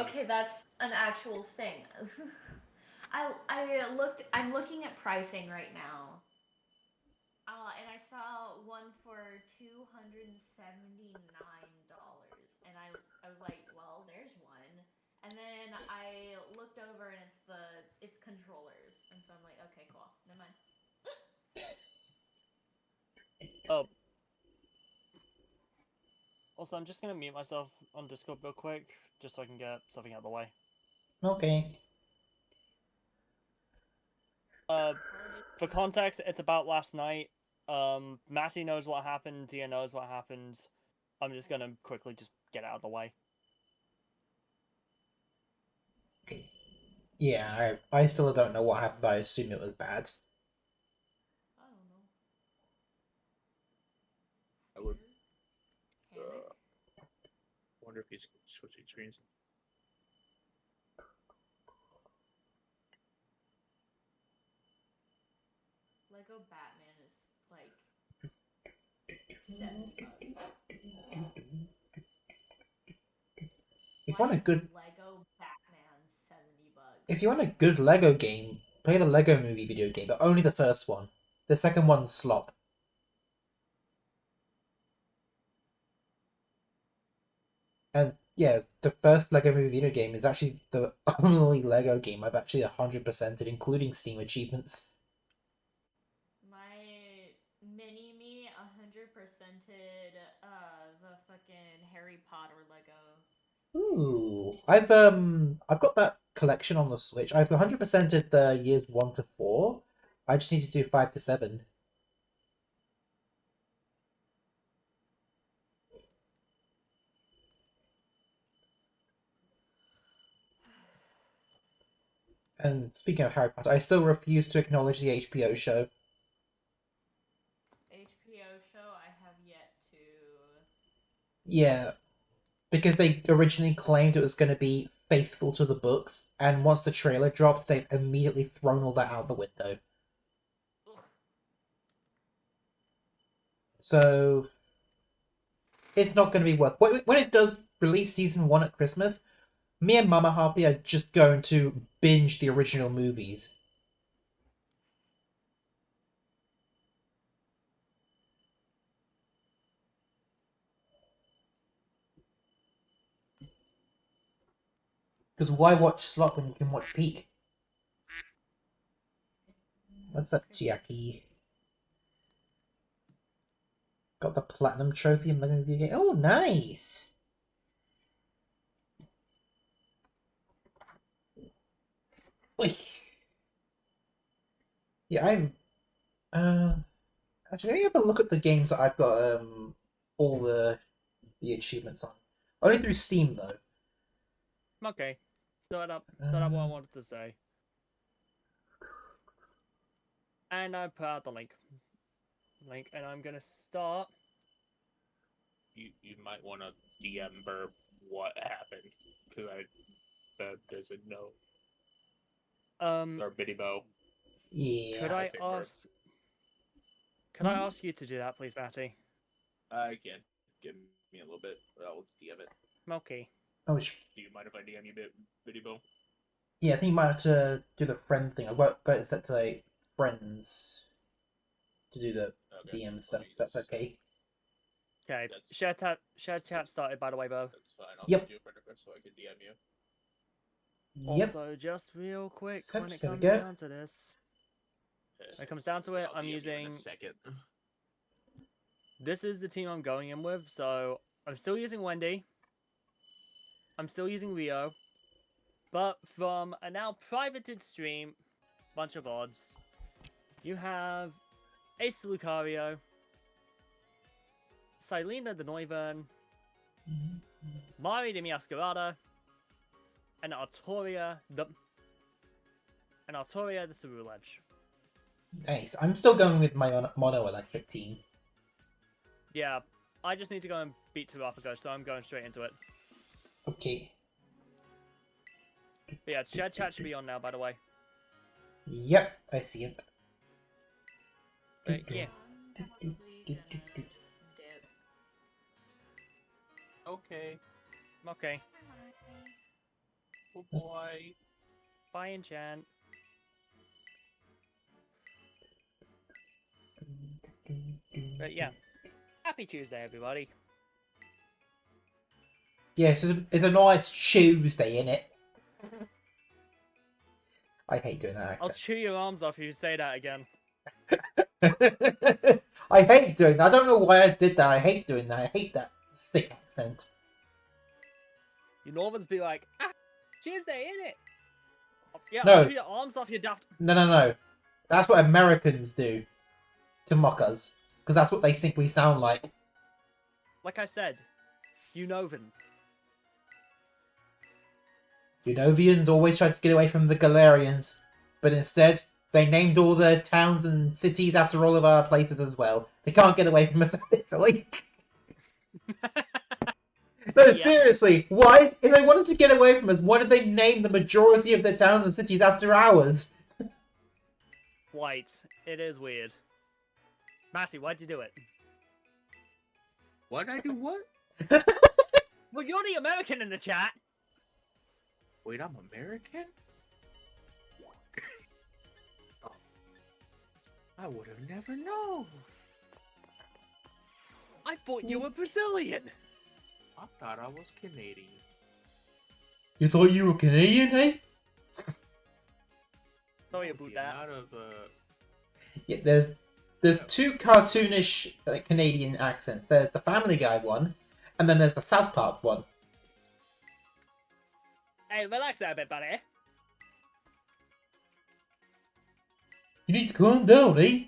Okay, that's an actual thing. I'm looking at pricing right now. And I saw one for $279, and I was like, well, there's one. And then I looked over, and it's controllers, and so I'm like, okay, cool, never mind. Oh, also, I'm just gonna mute myself on Discord real quick, just so I can get something out of the way. Okay. Uh, Apologies for for that. context, it's about last night. Matty knows what happened. Dia knows what happened. I'm just gonna quickly just get out of the way. Okay. Yeah, I still don't know what happened, but I assume it was bad. I don't know. I would Fear, panic, wonder if he's switching screens. Lego Batman is like $70. If you Why want a is good Lego Batman $70? if you want a good Lego game, play the Lego Movie video game, but only the first one. The second one's slop. And yeah, the first Lego Movie video game is actually the only Lego game I've actually 100%ed, including Steam achievements. My mini me 100%ed the fucking Harry Potter Lego. Ooh, I've got that collection on the Switch. I've 100%ed the years 1 to 4. I just need to do 5 to 7. And speaking of Harry Potter, I still refuse to acknowledge the HBO show. HBO show I have yet to. Yeah, because they originally claimed it was going to be faithful to the books, and once the trailer dropped, they've immediately thrown all that out the window. Ugh. So it's not going to be worth. When it does release season 1 at Christmas, me and Mama Harpy are just going to binge the original movies. Because why watch Slot when you can watch Peak? What's up, Chiaki? Got the platinum trophy in the movie game. Oh, nice. Wait. Yeah, I'm. Actually, let me have a look at the games that I've got all the achievements on. Only through Steam though. Okay, set up what I Uh, wanted to say, and I put out the link, and I'm gonna start. You might want to DM Birb what happened because I that doesn't know Um, or Biddy Bow. could yeah. I I say Birb. ask? Could I Hmm? ask you to do that, please, Matty? I can give me a little bit. I'll DM it. Okay. Oh, Do you mind if I DM you Biddy Bow? yeah. I think you might have to do the friend thing. I've got it set to like friends to do the Okay, DM let stuff. me That's just. okay. Okay. That's Share chat started, by the way, Bo. that's fine. I'll send Yep. you a friend request so I can DM you. Yep. Also, just real quick, when Except it here we comes go. down to this, when it comes down to I'll it, I'm DM you in a using. second. This is the team I'm going in with, so I'm still using Wendy. I'm still using Rio. But from a now privated stream, bunch of odds, you have Ace Lucario, Silena the Noivern, Mari de Miascarada, and Artoria the Ceruledge. Nice. I'm still going with my mono electric team. Yeah, I just need to go and beat Terrapico, so I'm going straight into it. Okay. But yeah, shared chat should be on now, by the way. Yep, I see it. But yeah. I'm probably gonna just dip. Okay. Okay. Bye. boy. Bye, enchant. But yeah, happy Tuesday, everybody. Yes, it's a nice Tuesday, innit? I hate doing that I'll accent. chew your arms off if you say that again. I hate doing that. I don't know why I did that. I hate doing that. I hate that thick accent. You Normans be like, Tuesday, innit? Yeah, No. I'll chew your arms off, you daft. No. That's what Americans do to mock us. Because that's what they think we sound like. Like I said, you Novan. Unovians always tried to get away from the Galarians. But instead, they named all their towns and cities after all of our places as well. They can't get away from us easily. No, Yeah. seriously, why? If they wanted to get away from us, why did they name the majority of their towns and cities after ours? White. It is weird. Matty, why'd you do it? Why'd I do what? Well, you're the American in the chat. Wait, I'm American? Oh. I would have never known. I thought you were Brazilian. I thought I was Canadian. You thought you were Canadian, eh? Sorry about The that. amount of, Yeah, there's two cartoonish Canadian accents. There's the Family Guy one, and then there's the South Park one. Hey, relax there a bit, buddy. You need to calm down, eh?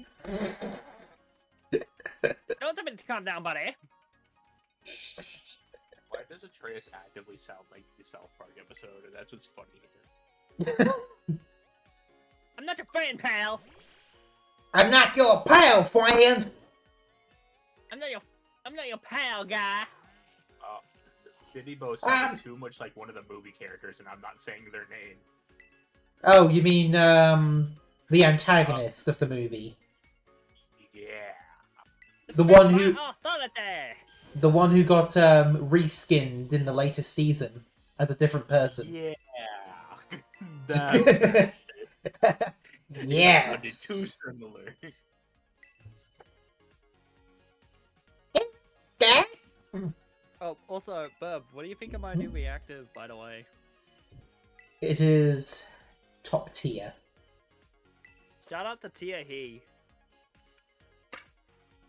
Don't tell me to calm down, buddy. why does Atreus actively sound like the South Park episode? And that's what's funny here. I'm not your friend, pal. I'm not your pal, friend. I'm not your pal, guy. Biddybo sounded too much like one of the movie characters, and I'm not saying their name. Oh, you mean the antagonist of the movie? Yeah. The one who Authority. the one who got reskinned in the latest season as a different person. Yeah. That person. Yes. Sounded too similar. Dad? Oh, also, Birb, what do you think of my new reactive, by the way? It is top tier. Shout out to Tia He.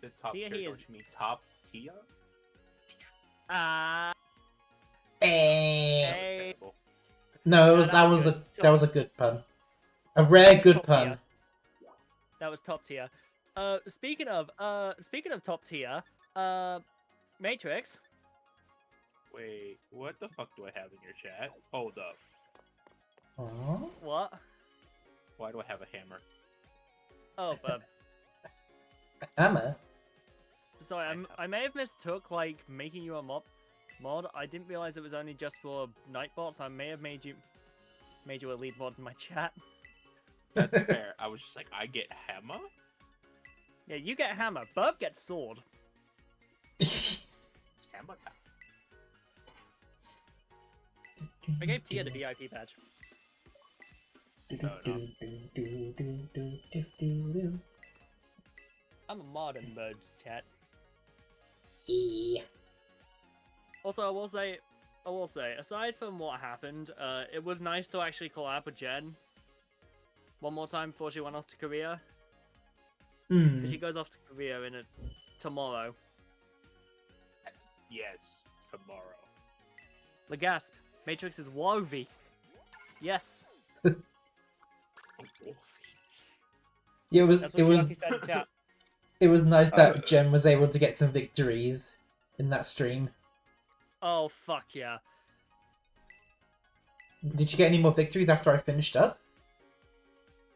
The top Tia tier, he don't is- you mean top Tia? Hey. Terrible. No, Yeah, that was was good. that was a good pun. A rare good Top pun. tier. That was top tier. Speaking of top tier, Matrix. Wait, what the fuck do I have in your chat? Hold up. Aww. What? Why do I have a hammer? Oh, Birb. Hammer. Sorry, I may have mistook like making you a mod. I didn't realize it was only just for Nightbot, so I may have made you a lead mod in my chat. That's fair. I was just like, I get hammer? Yeah, you get hammer. Birb gets sword. It's hammer time. I gave Tia the VIP badge. I'm a mod in Bird's chat. Yeah. Also, I will say, aside from what happened, it was nice to actually collab with Jen one more time before she went off to Korea. Because she goes off to Korea tomorrow. Yes, tomorrow. Legasp, Matrix is Wolvie. Yes, Yeah, that's what Shucky said in chat. it was nice that Jem was able to get some victories in that stream. Oh, fuck yeah. Did you get any more victories after I finished up?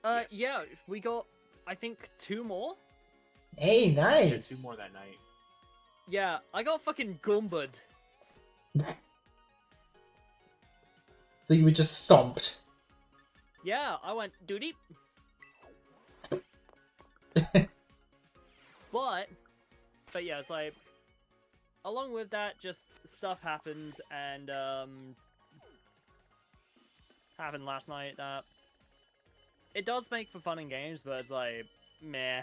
Yes. Yeah, we got, I think, 2 more? Hey, Yeah, nice. 2 more that night. Yeah, I got fucking Gumbud. So you were just stomped. Yeah, I went doody. But yeah, it's like, along with that, just stuff happened, and happened last night that it does make for fun in games, but it's like, meh.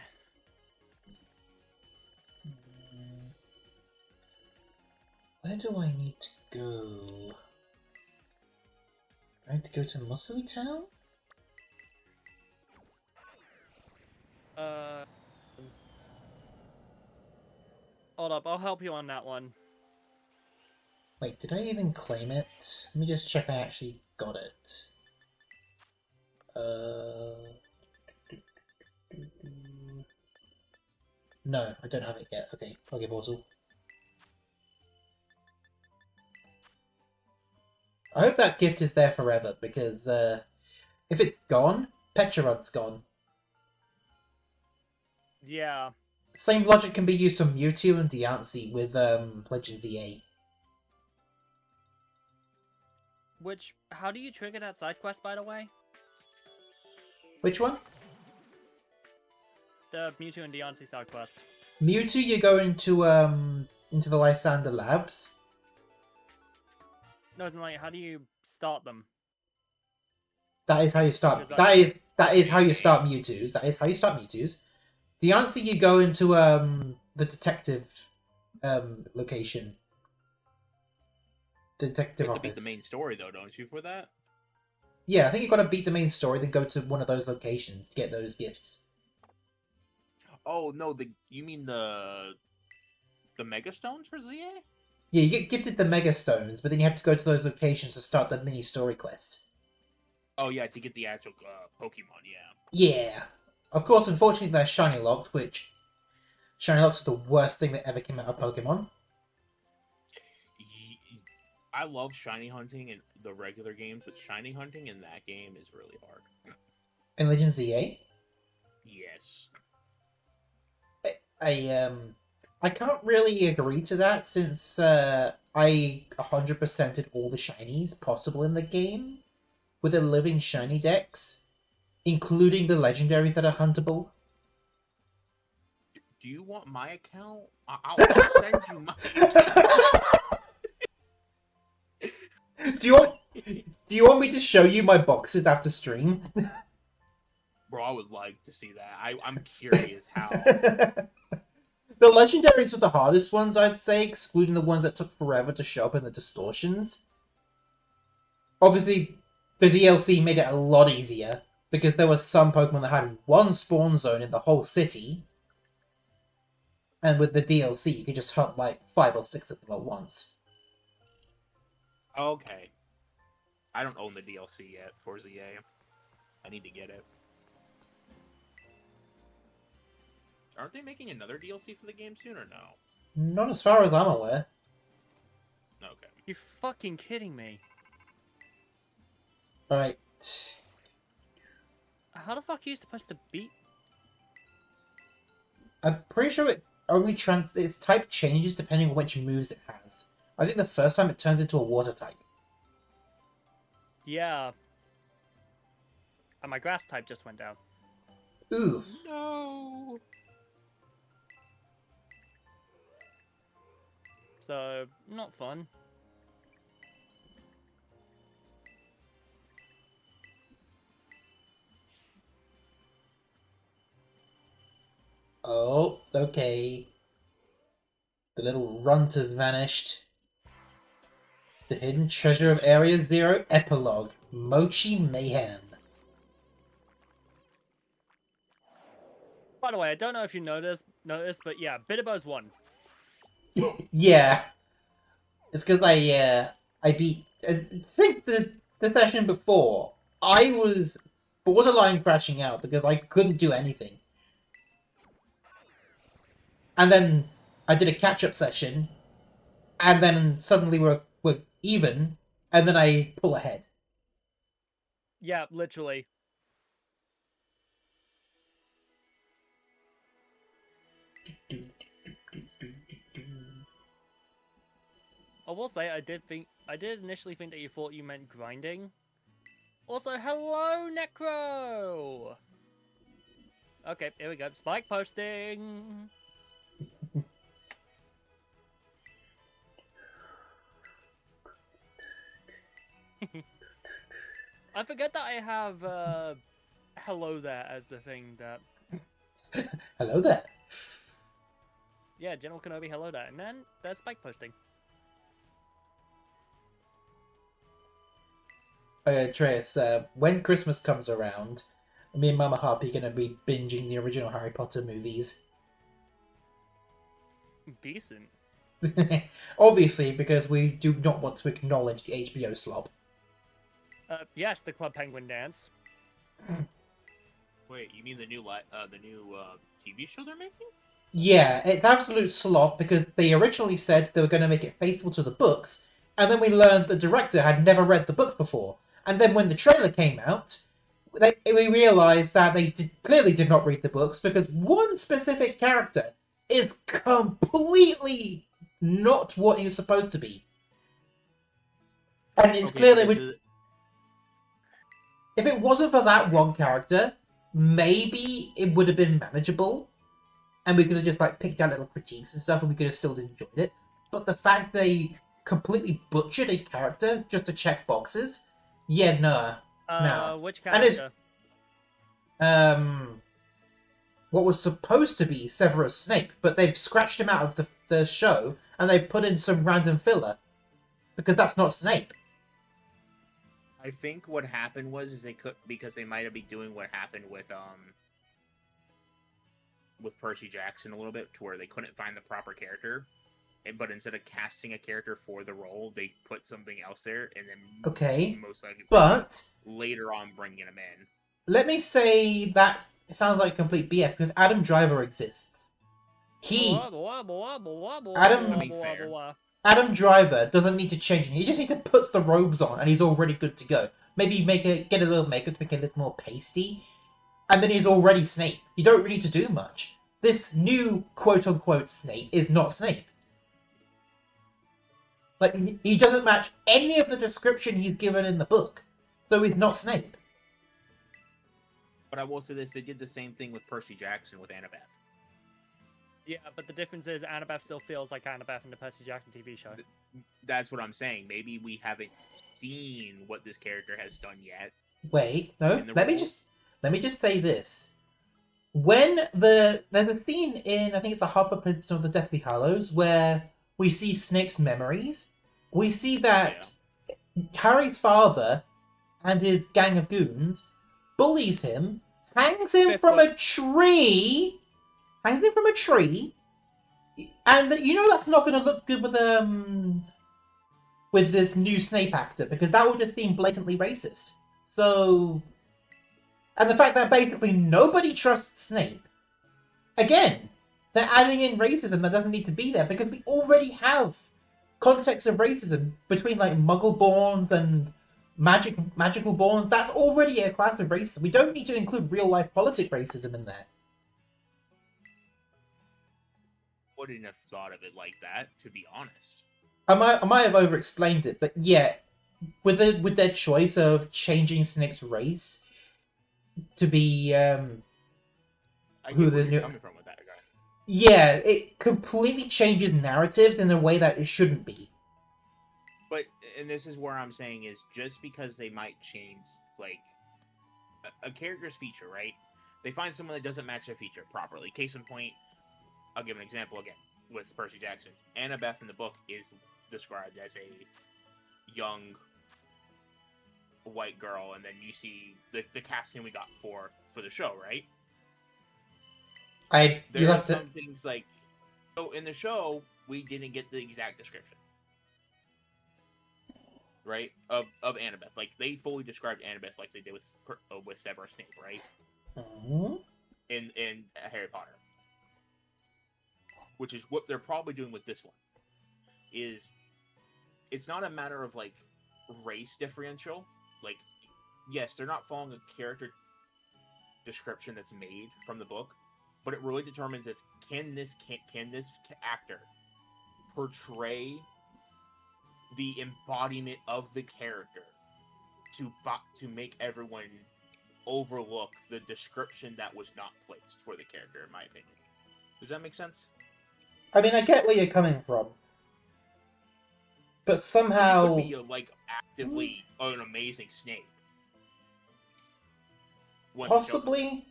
Where do I need to go? I need to go to Muscle Town? Hold up, I'll help you on that one. Wait, did I even claim it? Let me just check I actually got it. No, I don't have it yet. Okay, Poké Portal. I hope that gift is there forever, because if it's gone, Pecharod's gone. Yeah. Same logic can be used for Mewtwo and Diancie with Legends EA. Which, how do you trigger that side quest, by the way? Which one? The Mewtwo and Diancie side quest. Mewtwo, you go into the Lysander Labs. No, it's like, how do you start them? That is how you start. Is that- That is how you start Mewtwo's. That is how you start Mewtwo's. Diancie, you go into the detective location. Detective You have to office. beat the main story though, don't you? For that. Yeah, I think you've got to beat the main story, then go to one of those locations to get those gifts. Oh no, you mean the Mega Stones for ZA? Yeah, you get gifted the Mega Stones, but then you have to go to those locations to start the mini story quest. Oh yeah, to get the actual Pokemon. Yeah. Yeah. Of course, unfortunately, they're Shiny Locked, which Shiny Locks are the worst thing that ever came out of Pokemon. I love shiny hunting in the regular games, but shiny hunting in that game is really hard. In Legends EA, Yes. I can't really agree to that since I 100%ed all the shinies possible in the game with a living shiny dex, including the legendaries that are huntable. Do you want my account? I'll send you my account. Do you want me to show you my boxes after stream? Bro, I would like to see that. I'm curious how. The legendaries are the hardest ones, I'd say, excluding the ones that took forever to show up in the distortions. Obviously, the DLC made it a lot easier, because there were some Pokemon that had one spawn zone in the whole city, and with the DLC, you could just hunt like 5 or 6 of them at once. Okay. I don't own the DLC yet for ZA. I need to get it. Aren't they making another DLC for the game soon or no? Not as far as I'm aware. Okay. You fucking kidding me? Alright. How the fuck are you supposed to beat? I'm pretty sure it only its type changes depending on which moves it has. I think the first time it turns into a water type. Yeah. And my grass type just went down. Ooh. No. So, not fun. Oh, okay. The little runt has vanished. The hidden treasure of Area Zero Epilogue. Mochi Mayhem. By the way, I don't know if you noticed, but yeah, Bitterbo's won. Yeah. It's because I beat... I think the session before, I was borderline crashing out because I couldn't do anything. And then I did a catch-up session, and then suddenly we're even, and then I pull ahead. Yeah, literally. I will say, I did initially think that you thought you meant grinding. Also, hello, Necro! Okay, here we go. Spike posting! I forget that I have hello there as the thing that. Hello there. Yeah, General Kenobi, hello there. And then there's spike posting. Atreus, when Christmas comes around, me and Mama Harpy are going to be binging the original Harry Potter movies. Decent. Obviously, because we do not want to acknowledge the HBO slob. Yes, the Club Penguin dance. Wait, you mean the new TV show they're making? Yeah, it's absolute slop because they originally said they were going to make it faithful to the books, and then we learned the director had never read the books before. And then when the trailer came out, we realised that they clearly did not read the books because one specific character is completely not what he was supposed to be. And it's clear that if it wasn't for that one character, maybe it would have been manageable. And we could have just like picked out little critiques and stuff and we could have still enjoyed it. But the fact they completely butchered a character just to check boxes, yeah, nah. Which And it's character? what was supposed to be Severus Snape, but they've scratched him out of the show and they've put in some random filler. Because that's not Snape. I think what happened was they could, because they might have been doing what happened with Percy Jackson a little bit, to where they couldn't find the proper character, but instead of casting a character for the role, they put something else there, and then most likely, but later on bringing him in. Let me say that it sounds like complete BS because Adam Driver exists. Adam Driver doesn't need to change anything. He just needs to put the robes on, and he's already good to go. Maybe get a little makeup to make it a little more pasty. And then he's already Snape. You don't really need to do much. This new quote-unquote Snape is not Snape. Like, he doesn't match any of the description he's given in the book. So he's not Snape. But I will say this, they did the same thing with Percy Jackson with Annabeth. Yeah, but the difference is Annabeth still feels like Annabeth in the Percy Jackson TV show. That's what I'm saying. Maybe we haven't seen what this character has done yet. Wait, no. Let me just say this. When there's a scene in, I think it's the Harper of the Deathly Hallows, where we see Snape's memories. We see that Harry's father and his gang of goons bullies him, hangs him from a tree, and you know that's not going to look good with this new Snape actor because that would just seem blatantly racist. So. And the fact that basically nobody trusts Snape. Again, they're adding in racism that doesn't need to be there because we already have context of racism between like Muggle-borns and magical-borns. That's already a class of racism. We don't need to include real-life politic racism in there. Wouldn't have thought of it like that, to be honest. I might have over-explained it, but yeah, with their choice of changing Snape's race to be who the new coming from with that guy. Yeah, it completely changes narratives in a way that it shouldn't be. But and this is where I'm saying is just because they might change like a character's feature, right? They find someone that doesn't match their feature properly. Case in point, I'll give an example again with Percy Jackson. Annabeth in the book is described as a young white girl, and then you see the casting we got for the show, right? There are some things like, so in the show we didn't get the exact description, right, of Annabeth. Like they fully described Annabeth like they did with Severus Snape, right? Mm-hmm. In Harry Potter, which is what they're probably doing with this one. Is it's not a matter of like race differential. Like, yes, they're not following a character description that's made from the book, but it really determines if can this actor portray the embodiment of the character to make everyone overlook the description that was not placed for the character, in my opinion. Does that make sense? I mean, I get where you're coming from, but somehow he could be like actively an amazing Snape, once the show comes Possibly.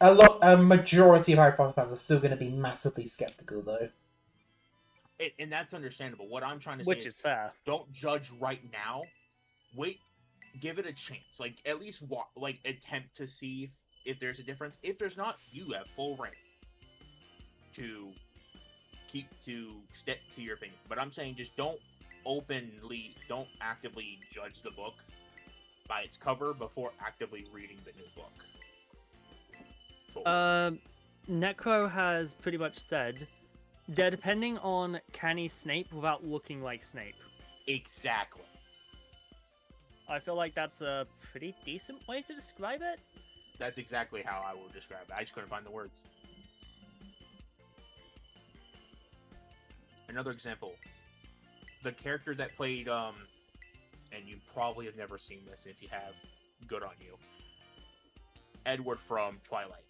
A majority of Harry Potter fans are still going to be massively skeptical, though. and that's understandable. What I'm trying to say Which is fair. don't judge right now. Wait, give it a chance. Like at least attempt to see if there's a difference. If there's not, you have full reign to stick to your opinion. But I'm saying just don't actively judge the book by its cover before actively reading the new book. Necro has pretty much said they're depending on can he Snape without looking like Snape. Exactly. I feel like that's a pretty decent way to describe it. That's exactly how I would describe it. I just couldn't find the words. Another example. The character that played, and you probably have never seen this. If you have, good on you. Edward from Twilight.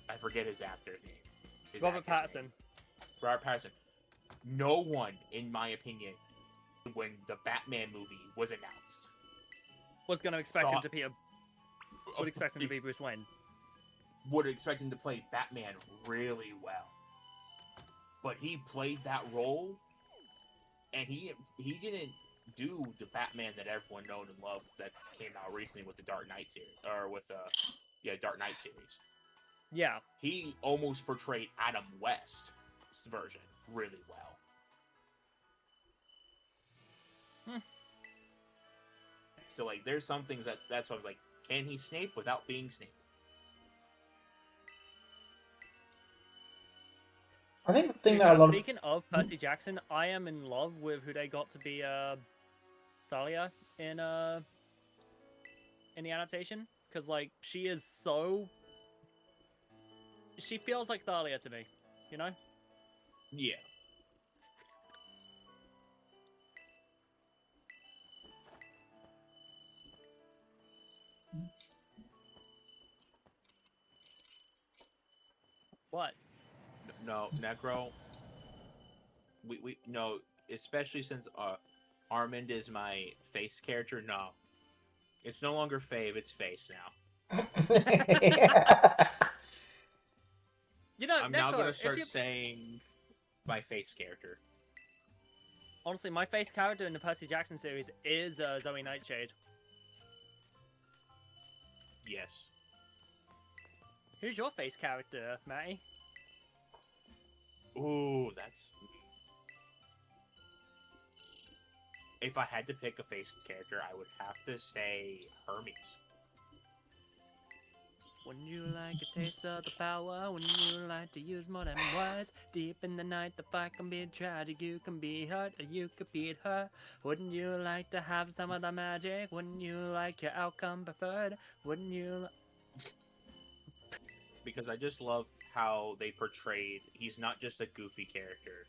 I forget his actor's name. Robert Pattinson. Robert Pattinson. No one, in my opinion, when the Batman movie was announced, Was going to expect him to be would expect him to be Bruce Wayne. Would expect him to play Batman really well. But he played that role, and he didn't do the Batman that everyone known and loved that came out recently with the Dark Knight series, or with Dark Knight series. Yeah. He almost portrayed Adam West's version really well. So like, there's some things that's what I was like, can he Snape without being Snape? I think the thing that I love... Speaking of Percy Jackson, I am in love with who they got to be Thalia in the adaptation, because like she is so... She feels like Thalia to me, you know? Yeah. What? No, Necro. We no, especially since Armand is my face character. No, it's no longer Fave. It's Face now. You know, I'm Necro, now gonna start saying my face character. Honestly, my face character in the Percy Jackson series is Zoe Nightshade. Yes. Who's your face character, Matty? Ooh, that's... If I had to pick a face character, I would have to say Hermes. Wouldn't you like a taste of the power? Wouldn't you like to use more than words? Deep in the night, the fight can be tragic. You can be hurt, or you could beat her. Wouldn't you like to have some of the magic? Wouldn't you like your outcome preferred? Wouldn't you... Because I just love how they portrayed... He's not just a goofy character.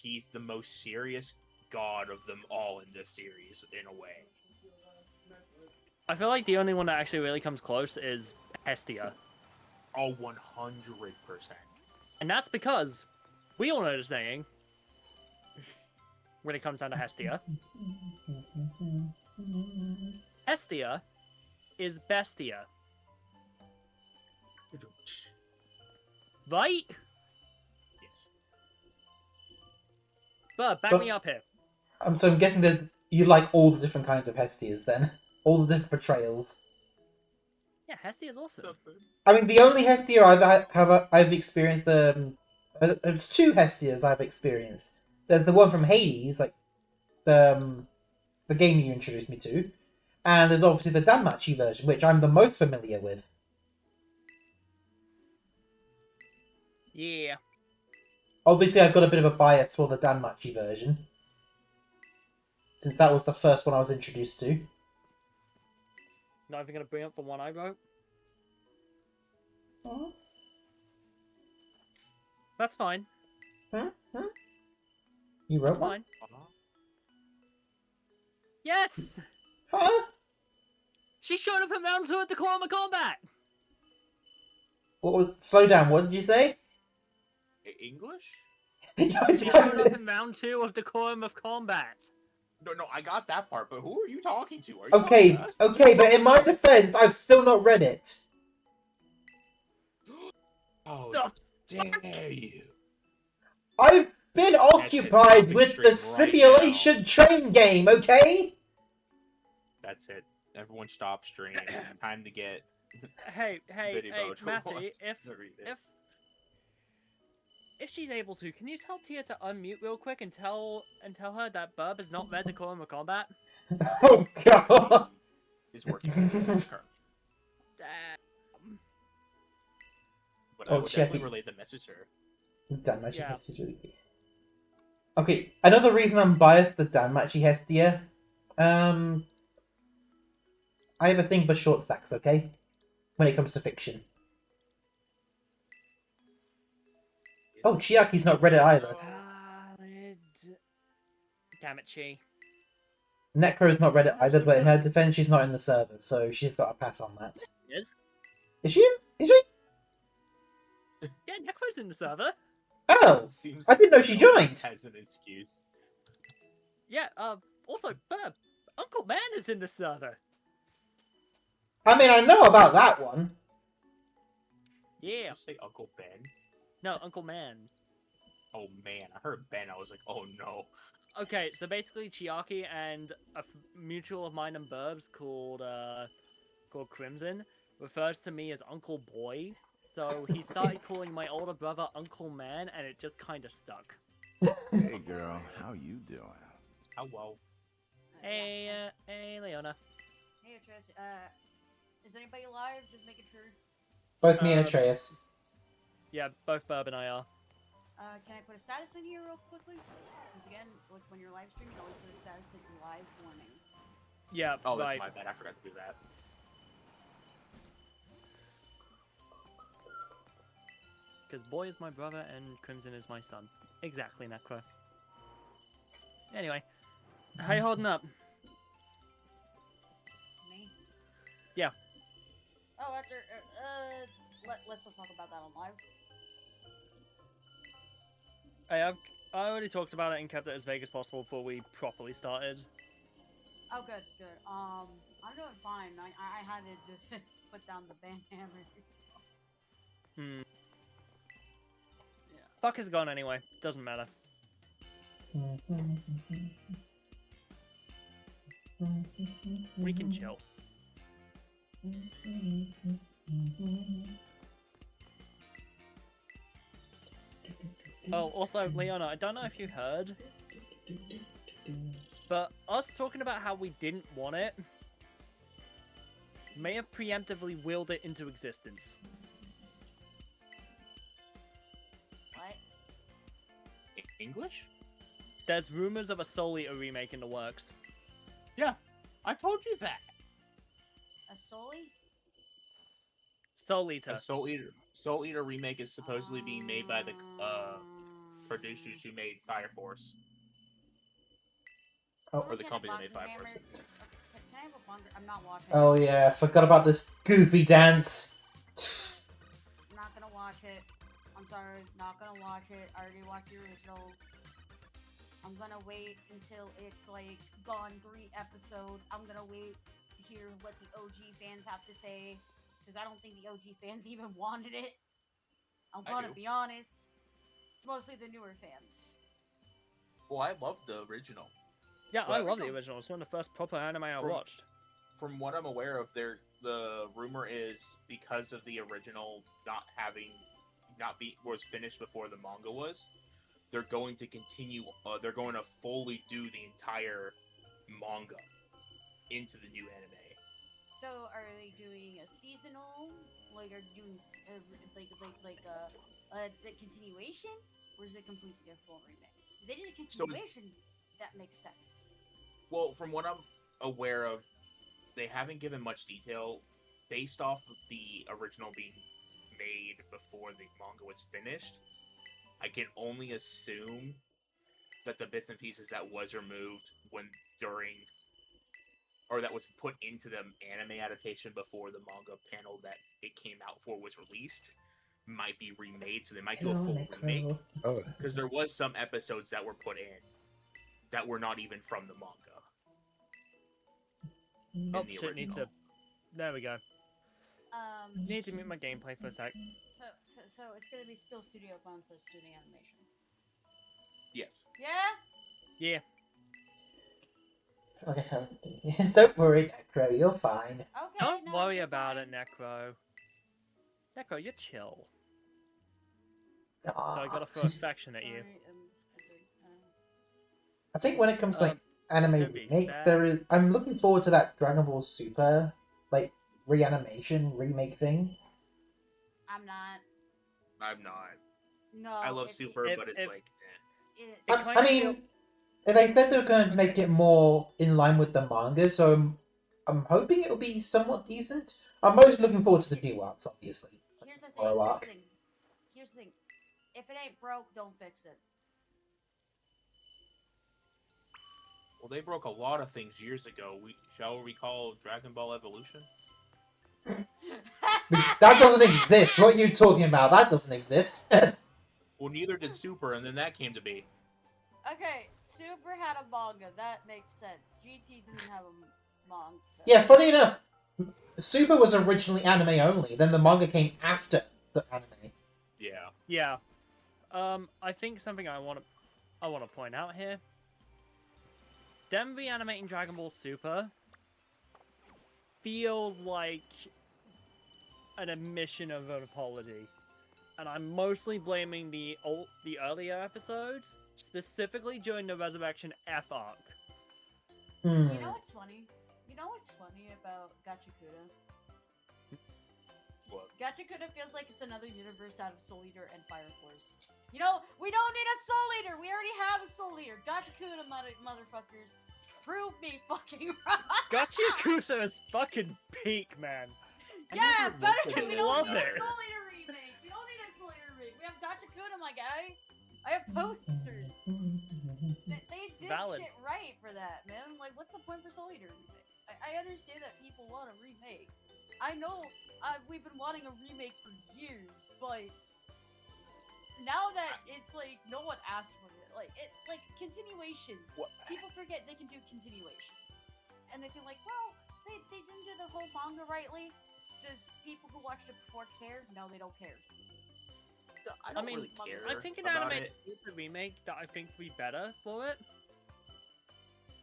He's the most serious god of them all in this series, in a way. I feel like the only one that actually really comes close is Hestia. Oh, 100%. And that's because we all know the saying when it comes down to Hestia. Hestia is Bestia. Right? Yes. But back So- me up here. So I'm guessing you like all the different kinds of Hestias then? All the different portrayals. Yeah, Hestia is awesome. I mean, the only Hestia I've experienced, it's two Hestias I've experienced. There's the one from Hades, like the game you introduced me to, and there's obviously the Danmachi version, which I'm the most familiar with. Yeah. Obviously, I've got a bit of a bias for the Danmachi version, since that was the first one I was introduced to. Not even gonna bring up the one I wrote. Huh? That's fine. Huh? You wrote That's one? fine. Yes! Huh? She showed up in round 2 at the Quorum of Combat! Slow down, what did you say? English? She showed up in round 2 of the Quorum of Combat. No, I got that part, but who are you talking to? Are you Okay, talking to us? okay, but in my defense, I've still not read it. Oh, The dare you! I've been occupied stopping with the stream right simulation train game, okay? That's it. Everyone stop stream. Time to get Hey, Biddy Bow to Matty, watch if the read it. if she's able to, can you tell Tia to unmute real quick and tell her that Birb is not read Decorum of Combat? Oh god. Is working currently. But I Oh, would definitely Cheffy. relay the message to her. Danmachi Yeah. Hestia is really good. Okay, another reason I'm biased to Danmachi Hestia. I have a thing for short stacks, okay? When it comes to fiction. Oh, Chiaki's not read it either. Damn it, Chi. Necro's not read it either, but in her defense, she's not in the server, so she's got a pass on that. Yes. Is she? Is she? Yeah, Necro's in the server. Oh! Seems I didn't know she no one joined. has an excuse. Yeah, also, Birb, Uncle Man is in the server. I mean, I know about that one. Yeah. Did you say Uncle Ben? No, Uncle Man. Oh man, I heard Ben. I was like, oh no. Okay, so basically Chiaki and a mutual of mine and Burbs called Crimson refers to me as Uncle Boy. So he started calling my older brother Uncle Man, and it just kind of stuck. Hey girl, how you doing? How well? Hey, hey, Leona. Hey, Atreus. Is anybody alive? Just making sure. Both me and Atreus. Yeah, both Burb and I are. Can I put a status in here real quickly? Because again, like when you're live streaming, always put a status like live warning. Yeah, Oh, that's right. my bad. I forgot to do that. Because Boy is my brother and Crimson is my son. Exactly, Necro. Anyway, how you holding up? Me? Yeah. Oh, after let's still talk about that on live. I already talked about it and kept it as vague as possible before we properly started. Oh, good, good. I'm doing fine. I had to just put down the ban hammer. Hmm. Yeah. Fuck is gone anyway. Doesn't matter. We can chill. Oh, also, Leona, I don't know if you heard, but us talking about how we didn't want it may have preemptively willed it into existence. What? English? There's rumors of a Soul Eater remake in the works. Yeah, I told you that. A Soli? Soul Eater. A Soul Eater remake is supposedly being made by the producers who made Fire Force. Oh. Or the company that made Fire Force. Can I have a bunker? I'm not watching. Oh yeah, forgot about this goofy dance. I'm not gonna watch it. I'm sorry, not gonna watch it. I already watched the original. I'm gonna wait until it's like gone 3 episodes. I'm gonna wait to hear what the OG fans have to say. Because I don't think the OG fans even wanted it. I'm gonna be honest. It's mostly the newer fans. Well, I love the original. Yeah, Well, I love the original. It's one of the first proper anime I watched. From what I'm aware of, the rumor is because of the original was finished before the manga was. They're going to continue. They're going to fully do the entire manga into the new anime. So are they doing a seasonal? Like are they doing the continuation, or is it completely a full remake? If they did a continuation, that makes sense. Well, from what I'm aware of, they haven't given much detail based off of the original being made before the manga was finished. I can only assume that the bits and pieces that was removed or that was put into the anime adaptation before the manga panel that it came out for was released might be remade, so they might do a full remake. Oh, Because there was some episodes that were put in that were not even from the manga. Oh, the shit, need to... original. There we go. Um, Need to mute my gameplay for a sec. so it's gonna be still Studio Monthos doing animation. Yes. Yeah. Yeah. Okay, don't worry, Necro, you're fine. Okay. Don't no, worry you're about fine. it, Necro. Necro, you're chill. So I Aw. gotta throw affection at you. Sorry, I think when it comes to like anime to be remakes, fair- I'm looking forward to that Dragon Ball Super like reanimation remake thing. I'm not. I'm not. No. I love Super, if- but it's if- like, It, It I kinda mean, they said they were going to make it more in line with the manga, so I'm hoping it'll be somewhat decent. I'm most looking forward to the new arcs, obviously. here's the thing. Or arc. Here's the thing. If it ain't broke, don't fix it. well, they broke a lot of things years ago. Shall we recall Dragon Ball Evolution? That doesn't exist. What are you talking about? That doesn't exist. Well, neither did Super, and then that came to be. Okay, Super had a manga. That makes sense. GT didn't have a manga. Yeah, funny enough, Super was originally anime only. Then the manga came after the anime. Yeah. Yeah. I think something I want to point out here. Them reanimating Dragon Ball Super feels like an admission of an apology, and I'm mostly blaming the earlier episodes, specifically during the Resurrection F arc. Hmm. You know what's funny? You know what's funny about Gachakuda? What? Gachakuda feels like it's another universe out of Soul Eater and Fire Force. You know, we don't need a Soul Eater. We already have a Soul Eater. Gachakuda, motherfuckers. Prove me fucking wrong. Gachakusa is fucking peak, man. I Yeah, never better looked at than we it don't love need it. a Soul Eater remake. We don't need a Soul Eater remake. We have Gachakuda, my guy. I have posters. They did Valid. shit right for that, man. Like, what's the point for Soul Eater remake? I understand that people want a remake. I know we've been wanting a remake for years, but now that it's like no one asked for it, like it's like continuations. What? People forget they can do continuation, and they feel like, well, they didn't do the whole manga rightly. Does people who watched it before care? No, they don't care. I I don't mean, really care I think an about animated it. Super remake that I think would be better for it.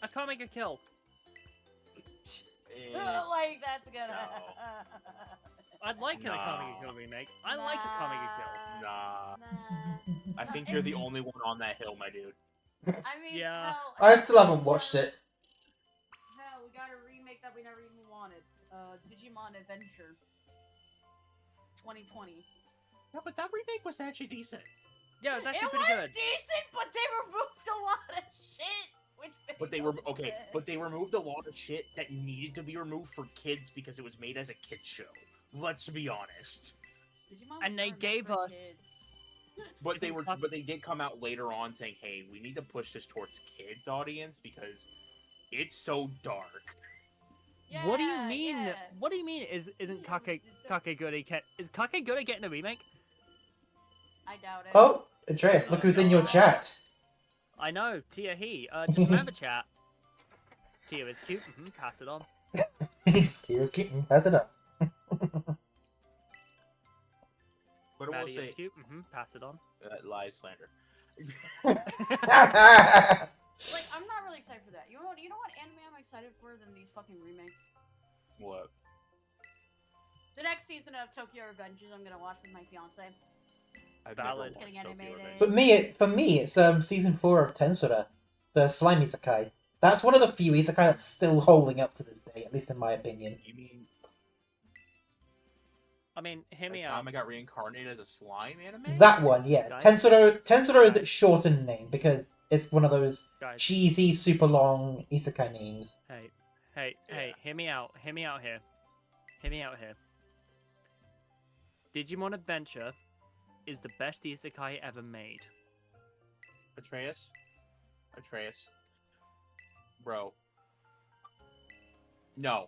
I can't make a kill. Like that's gonna. I'd like an Nah. Akame Kill remake. I like Akame Kill. Nah. Nah. I think you're the only one on that hill, my dude. I mean, Yeah. hell, I still haven't watched it. Hell, we got a remake that we never even wanted. Digimon Adventure 2020. Yeah, but that remake was actually decent. Yeah, it's It actually was pretty good. decent, but they removed a lot of shit. Which But they made were no okay. sense. But they removed a lot of shit that needed to be removed for kids because it was made as a kids show. Let's be honest. Digimon And they was gave for us- kids. But they Isn't were. Puck- But they did come out later on saying, "Hey, we need to push this towards kids audience because it's so dark." What do you Yeah, mean? yeah. What do you mean? Isn't Kakegurui is Kakegurui getting a remake? I doubt it. Oh, Andreas, look who's in your chat. I know, Tia he. Just remember, chat. Tia is cute. Pass it on. Tears kitten, pass it up. But I will Maddie say, is cute. Pass it on. lies slander. Like, I'm not really excited for that. You know what anime I'm excited for than these fucking remakes? What? The next season of Tokyo Revengers I'm gonna watch with my fiance. I've Valid. never watched Getting Tokyo animated. Revengers. For me, it's season 4 of Tensura, the slime isekai. That's one of the few isekai that's still holding up to this day, at least in my opinion. You mean I mean, hear the me time out. I got reincarnated as a slime anime? That one, yeah. Guys? Tensura is its shortened name because it's one of those Guys, cheesy, super long isekai names. hey, Yeah. hear me out. Hear me out here. Digimon Adventure is the best isekai ever made. Atreus? Bro. No.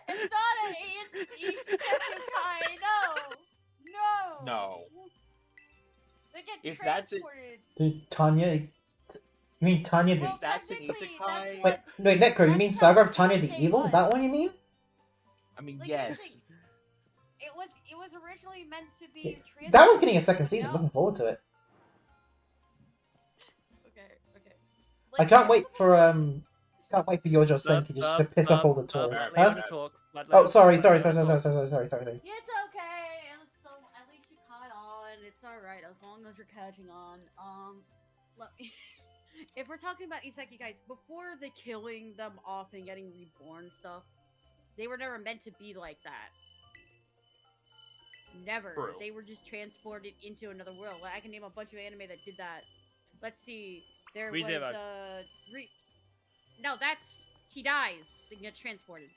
It's not an isekai, no! No. They get If that's it- transported. Dude, Tanya, You mean Tanya the... Well, That's an technically, isekai. that's Wait, what. wait, Netco, you that's mean how Saga of Tanya the Isekai Evil? Is that was. what you mean? I mean, Like, yes. here's the thing. It was originally meant to be Yeah. That one's getting a transported, second you season. know? Looking forward to it. Okay. I can't wait for Yojo Senki just to piss off all the Let toys. me Huh? talk. Oh, sorry. Yeah, Sorry. it's okay. At least you caught on. It's alright as long as you're catching on. Let me. If we're talking about isekai guys, before the killing them off and getting reborn stuff, they were never meant to be like that. Never. True. They were just transported into another world. Like, I can name a bunch of anime that did that. Let's see. There was ReZero. No, that's he dies and gets transported.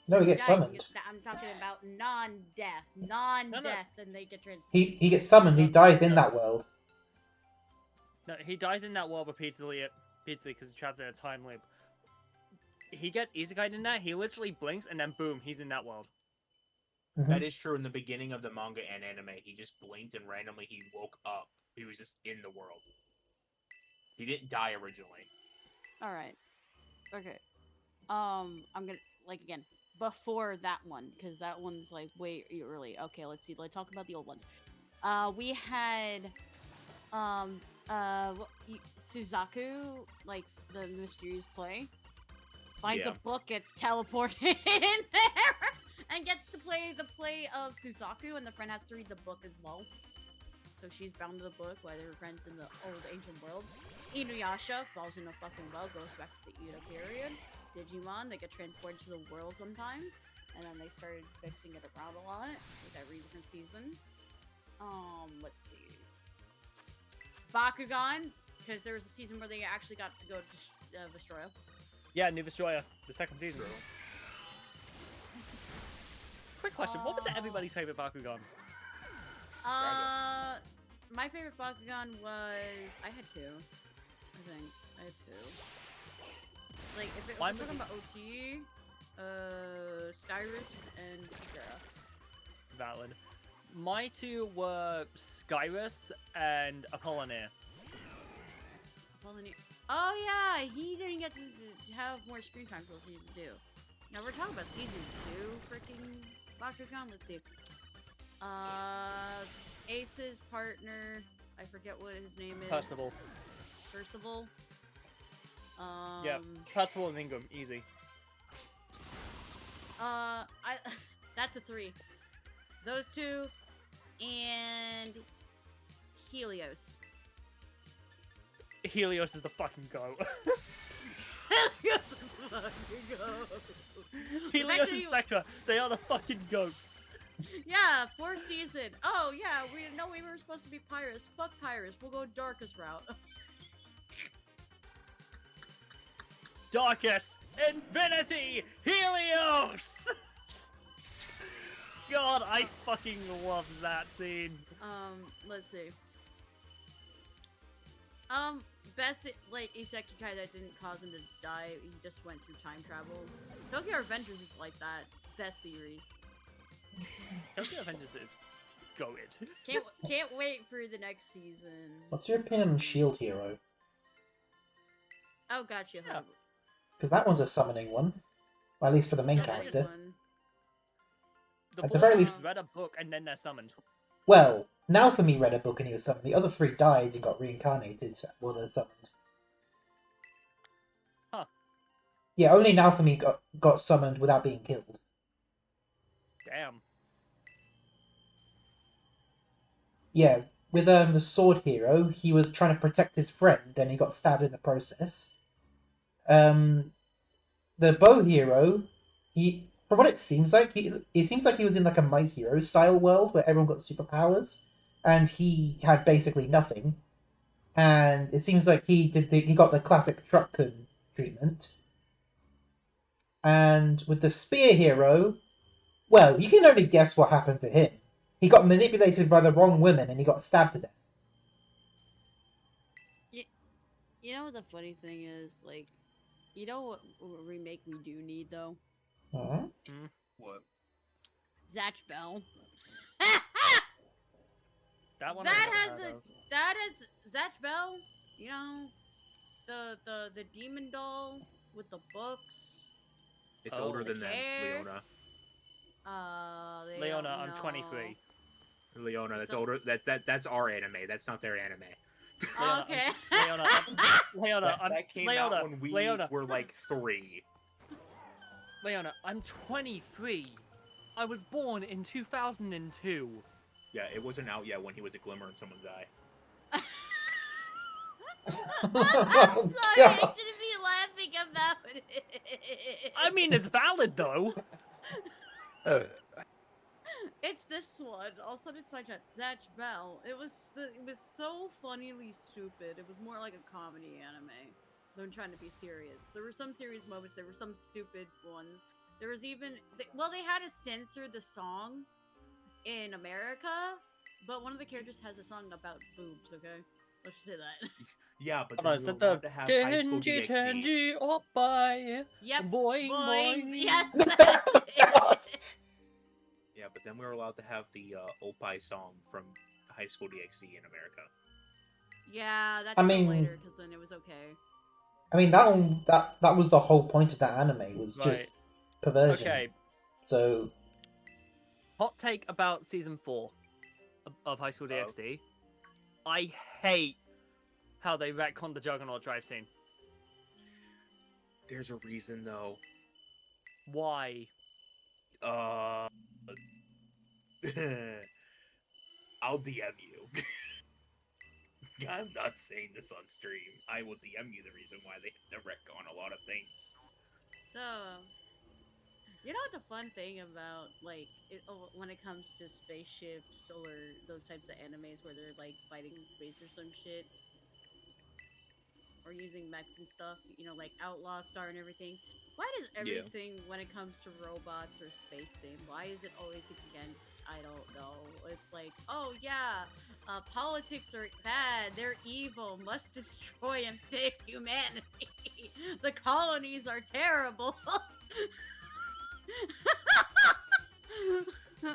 No, he He gets dies and summoned. I'm talking about non-death, and they get transported. He gets summoned. He dies in that world. No, he dies in that world repeatedly because he's trapped in a time loop. He gets isekai in that, he literally blinks, and then boom, he's in that world. Mhm. That is true in the beginning of the manga and anime. He just blinked and randomly he woke up. He was just in the world. He didn't die originally. All right. Okay. I'm gonna again before that one because that one's like way early. Okay, let's see. Let's talk about the old ones. We had Suzaku, like the mysterious play, finds Yeah. a book, gets teleported in there, and gets to play the play of Suzaku, and the friend has to read the book as well. So she's bound to the book while they're friends in the old ancient world. Inuyasha falls in a fucking well, goes back to the Edo period. Digimon, they get transported to the world sometimes, and then they started fixing it around a lot with every different season. Let's see. Bakugan, because there was a season where they actually got to go to Vestroya. Yeah, New Destroyer, the second season. Quick question, what was everybody's favorite Bakugan? My favorite Bakugan was... I had two. I think. I had two. Like, if it was talking about OT, Skyrus and Kikara. Valid. My two were Skyrus and Apollinaire. Oh yeah, he didn't get to have more screen time till season 2. Now we're talking about season 2 freaking Bakugan. Let's see. Ace's partner, I forget what his name is. Percival. Yeah, Percival and Ingram, easy. That's a 3. Those two, and Helios. Helios is the fucking goat. Helios is the fucking goat. Helios and Spectra, they are the fucking goats. Yeah, 4th season. Oh yeah, we didn't know we were supposed to be pirates. Fuck pirates, we'll go darkest route. Darkest Infinity Helios! God, I fucking love that scene. Let's see. Best isekai that didn't cause him to die. He just went through time travel. Tokyo Revengers is like that. Best series. Tokyo Avengers is goated. Can't wait for the next season. What's your opinion on Shield Hero? Oh, gotcha. Yeah. Because that one's a summoning one. Well, at least for the main character. The At four the very least... read a book and then they're summoned. Well, now for me read a book and he was summoned. The other 3 died and got reincarnated while they're summoned. Huh. Yeah, only now for me got summoned without being killed. Damn. Yeah, with the sword hero, he was trying to protect his friend and he got stabbed in the process. The bow hero, from what it seems like, it seems like he was in like a My Hero style world where everyone got superpowers, and he had basically nothing. And it seems like he got the classic Trucken treatment. And with the spear hero, well, you can only guess what happened to him. He got manipulated by the wrong women and he got stabbed to death. You know what the funny thing is? Like, you know what remake we do need though? Uh-huh. What? Zatch Bell. That one. That has Zatch Bell. You know, the demon doll with the books. It's Oh. older than them, Care? Leona. They Leona, don't I'm know. 23. Leona, that's So- older. That's our anime. That's not their anime. Leona, Okay. Leona, Leona, That came Leona, out when we Leona, were like 3. Leona, I'm 23. I was born in 2002. Yeah, it wasn't out yet when he was a glimmer in someone's eye. I'm Oh, sorry, I God. shouldn't be laughing about it. I mean, it's valid though. It's this one. Also, it's such a Zatch Bell. It was so funnily stupid. It was more like a comedy anime than trying to be serious. There were some serious moments. There were some stupid ones. There was even they had to censor the song in America, but one of the characters has a song about boobs. Okay, let's just say that. Yeah, but Hold on, then is we were that allowed the to have high school Genji DxD. Genji Oppai? Yep. Boing Boing. boing. Yes, Oh, that's God. it. Yeah, but then we were allowed to have the Opie song from High School DxD in America. Yeah, that's I for mean- later because then it was okay. I mean, that was the whole point of that anime, was just Right. perversion. Okay. So, Hot take about season 4 of High School DxD. I hate how they retconned the Juggernaut drive scene. There's a reason though. Why? I'll DM you. I'm not saying this on stream. I will DM you the reason why they had to retcon a lot of things. So, you know what the fun thing about when it comes to spaceships or those types of animes where they're like fighting in space or some shit, or using mechs and stuff, you know, like Outlaw Star and everything. Why does everything when it comes to robots or space thing, why is it always against? I don't know. It's like, oh yeah, politics are bad. They're evil. Must destroy and fix humanity. The colonies are terrible.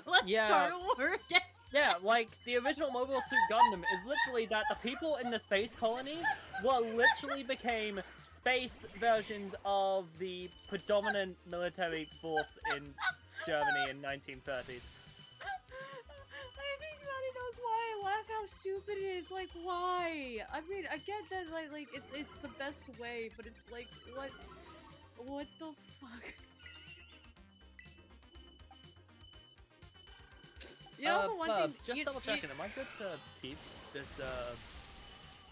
Let's Yeah. start a war against. Yeah, like, the original Mobile Suit Gundam is literally that the people in the space colonies literally became space versions of the predominant military force in Germany in 1930s. I think Maddie knows why I laugh how stupid it is. Like, why? I mean, I get that, like it's the best way, but it's like, what the fuck? You know the one Birb, thing. just double checking, am I good to keep this,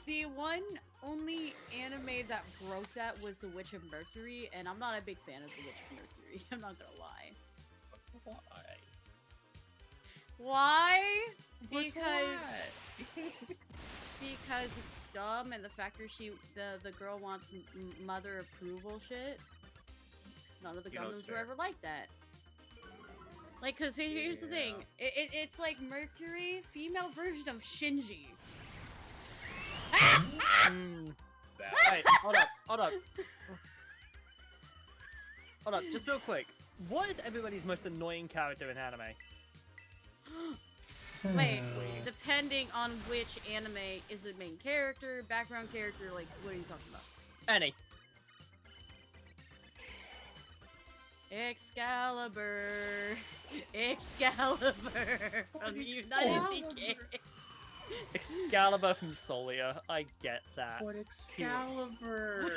The one only anime that broke that was The Witch of Mercury, and I'm not a big fan of The Witch of Mercury. I'm not gonna lie. Why? Because it's dumb, and the fact that the girl wants mother approval shit. None of the You know, it's Gundams were fair. ever like that. Like, cause here's the thing, it's like Mercury, female version of Shinji. Wait, hold up. Hold up, just real quick. What is everybody's most annoying character in anime? Wait, depending on which anime, is it main character, background character, like, what are you talking about? Any. Excalibur from the United PK. Excalibur from Solia. I get that. What Excalibur?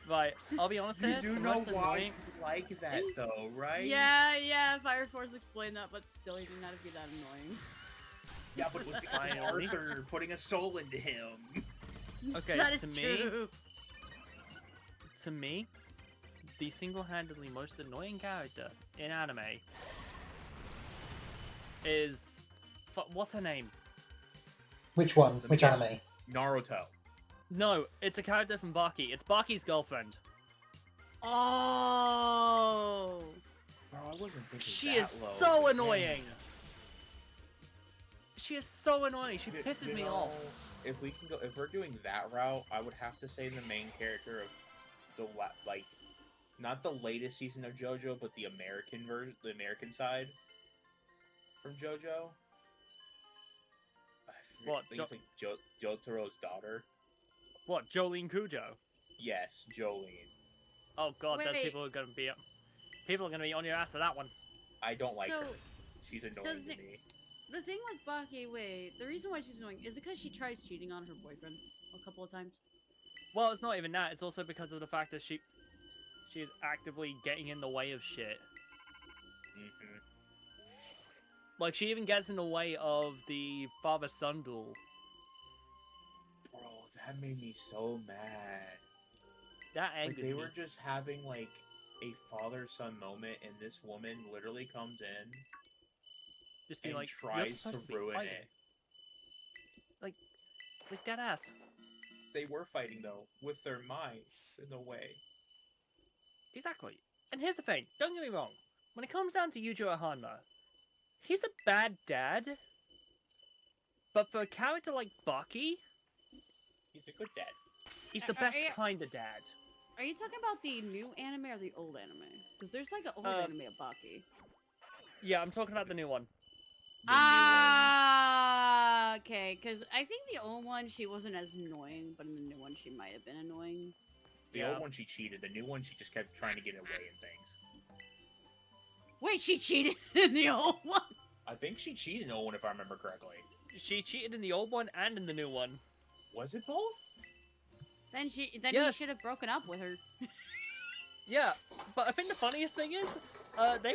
Right, I'll be honest You here. do the know most why annoying... you like that though, right? Yeah, Fire Force explained that, but still, he did not be that annoying. Yeah, but it was because of Finally. Arthur putting a soul into him. Okay, That is to me, true. the single-handedly most annoying character in anime is... What's her name? which one? Let me Which guess. anime? Naruto. No, it's a character from Baki. It's Baki's girlfriend. Oh. Bro, I wasn't thinking She that is low, so but annoying. She is so annoying. She man. pisses You me know, off. If we're doing that route, I would have to say the main character of the not the latest season of JoJo, but the American the American side from JoJo. I forget, What, I think it's like Jotaro's daughter. What, Jolene Cujo? Yes, Jolene. Oh god, those Wait. people are gonna be on your ass for that one. I don't like So- her. She's annoying to me. The thing with Baki, wait, the reason why she's annoying is it because she tries cheating on her boyfriend a couple of times? Well, it's not even that. It's also because of the fact that she is actively getting in the way of shit. Hmm. Like, she even gets in the way of the father-son duel. Bro, that made me so mad. That Like, angered they me. were just having, like, a father-son moment, and this woman literally comes in Just be and like, tries you're to supposed to be ruin fighting. it. Like dead ass. They were fighting, though, with their minds, in a way. Exactly. And here's the thing, don't get me wrong. When it comes down to Yujiro Hanma, he's a bad dad. But for a character like Baki, He's a good dad. he's the Are- best are- kind of dad. Are you talking about the new anime or the old anime? Because there's like an old Um, anime of Baki. Yeah, I'm talking about the new one. The new one. Ah, okay. Because I think the old one she wasn't as annoying, but in the new one she might have been annoying. The Yeah. old one, she cheated. The new one, she just kept trying to get away in things. Wait, she cheated in the old one. I think she cheated in the old one, if I remember correctly. She cheated in the old one and in the new one. Was it both? Then he Yes. should have broken up with her. Yeah, but I think the funniest thing is, they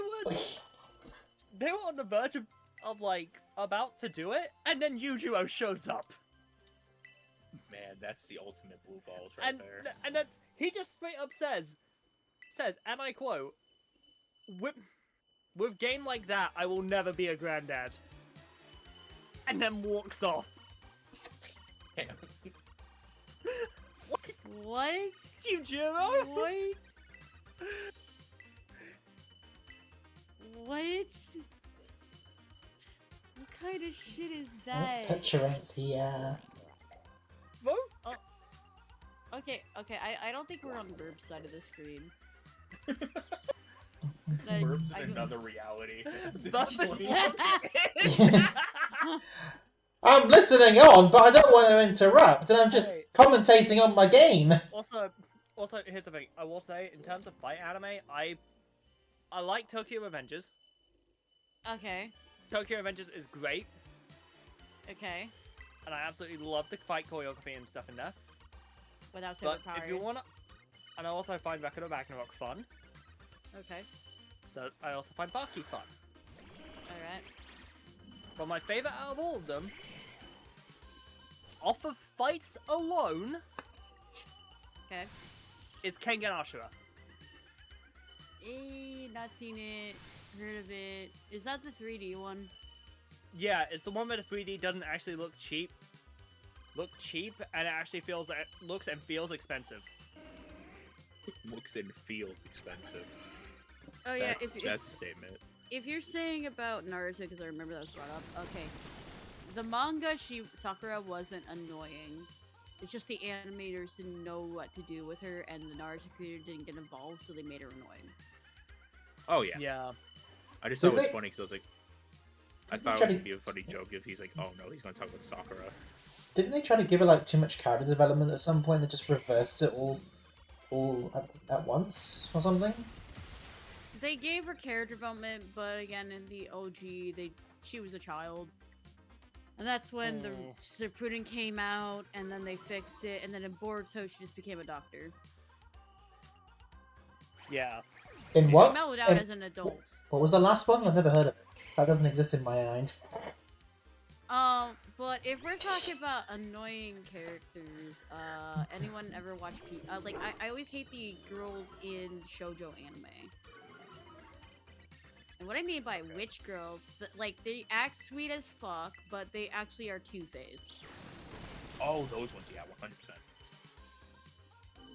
were on the verge of like about to do it, and then Yujiro shows up, Man, that's the ultimate blue balls right there. and then he just straight up says, and I quote, with game like that, I will never be a granddad, and then walks off. What? Yujiro? What? What? What kind of shit is that? Petulance here. Well, Okay, I don't think we're on Birb's side of the screen. Birb's I in don't- another reality. at this Bubba's point. I'm listening on, but I don't want to interrupt, and I'm just Hey. commentating on my game. Also, here's the thing. I will say, in terms of fight anime, I like Tokyo Revengers. Okay, Tokyo Revengers is great, okay. and I absolutely love the fight choreography and stuff in there. Without But superpowers. if you wanna, and I also find Record of Ragnarok fun, Okay, so I also find Baki fun. alright. But my favorite out of all of them, off of fights alone, Okay. is Kengan Ashura. Not seen it. Heard of it. Is that the 3D one? Yeah, it's the one where the 3D doesn't actually look cheap, and it actually looks and feels expensive. Looks and feels expensive. Oh yeah, That's a statement. if you're saying about Naruto, because I remember that was brought up. Okay, the manga Sakura wasn't annoying. It's just the animators didn't know what to do with her, and the Naruto creator didn't get involved, so they made her annoying. Oh, yeah. Yeah. I just thought it was Did they- funny because I was like, I Did they thought it try was to- going to be a funny joke if he's like, oh no, he's going to talk about Sakura. Didn't they try to give her like too much character development at some point? They just reversed it all at once or something. They gave her character development, but again, in the OG, she was a child. And that's when the Oh. Shippuden came out, and then they fixed it, and then in Boruto, she just became a doctor. Yeah. In She what? mellowed out In- as an adult. What was the last one? I've never heard of it. That doesn't exist in my mind. But if we're talking about annoying characters, anyone ever watch like I always hate the girls in shoujo anime. And what I mean by witch girls, like they act sweet as fuck, but they actually are two-faced. Oh, those ones, yeah, 100%.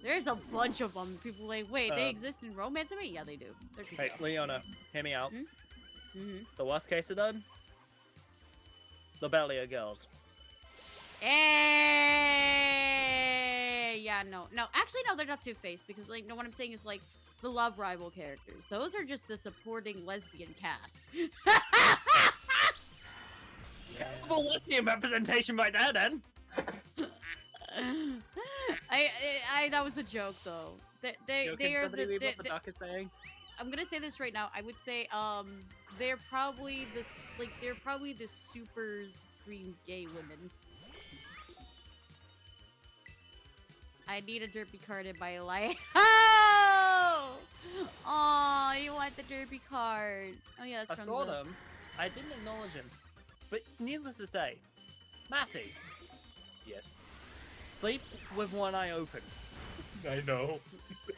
There's a bunch of them. People are like, wait, they Um, exist in romance anime? Yeah, they do. They're Hey, Leona, hear me out. Mm-hmm. The worst case of them, the Bellier girls. Hey, yeah, no, actually, no, they're not two-faced because, like, no, what I'm saying is like the love rival characters. Those are just the supporting lesbian cast. Well, lesbian representation right there, then. that was a joke though. They Can are somebody read what the the duck is saying? I'm gonna say this right now. I would say they're probably the super supreme gay women. I need a derpy card in my life. Oh, you want the derpy card? Oh yeah, I that's from saw the... them. I didn't acknowledge him. But needless to say, Matty, Yes. sleep with one eye open. I know.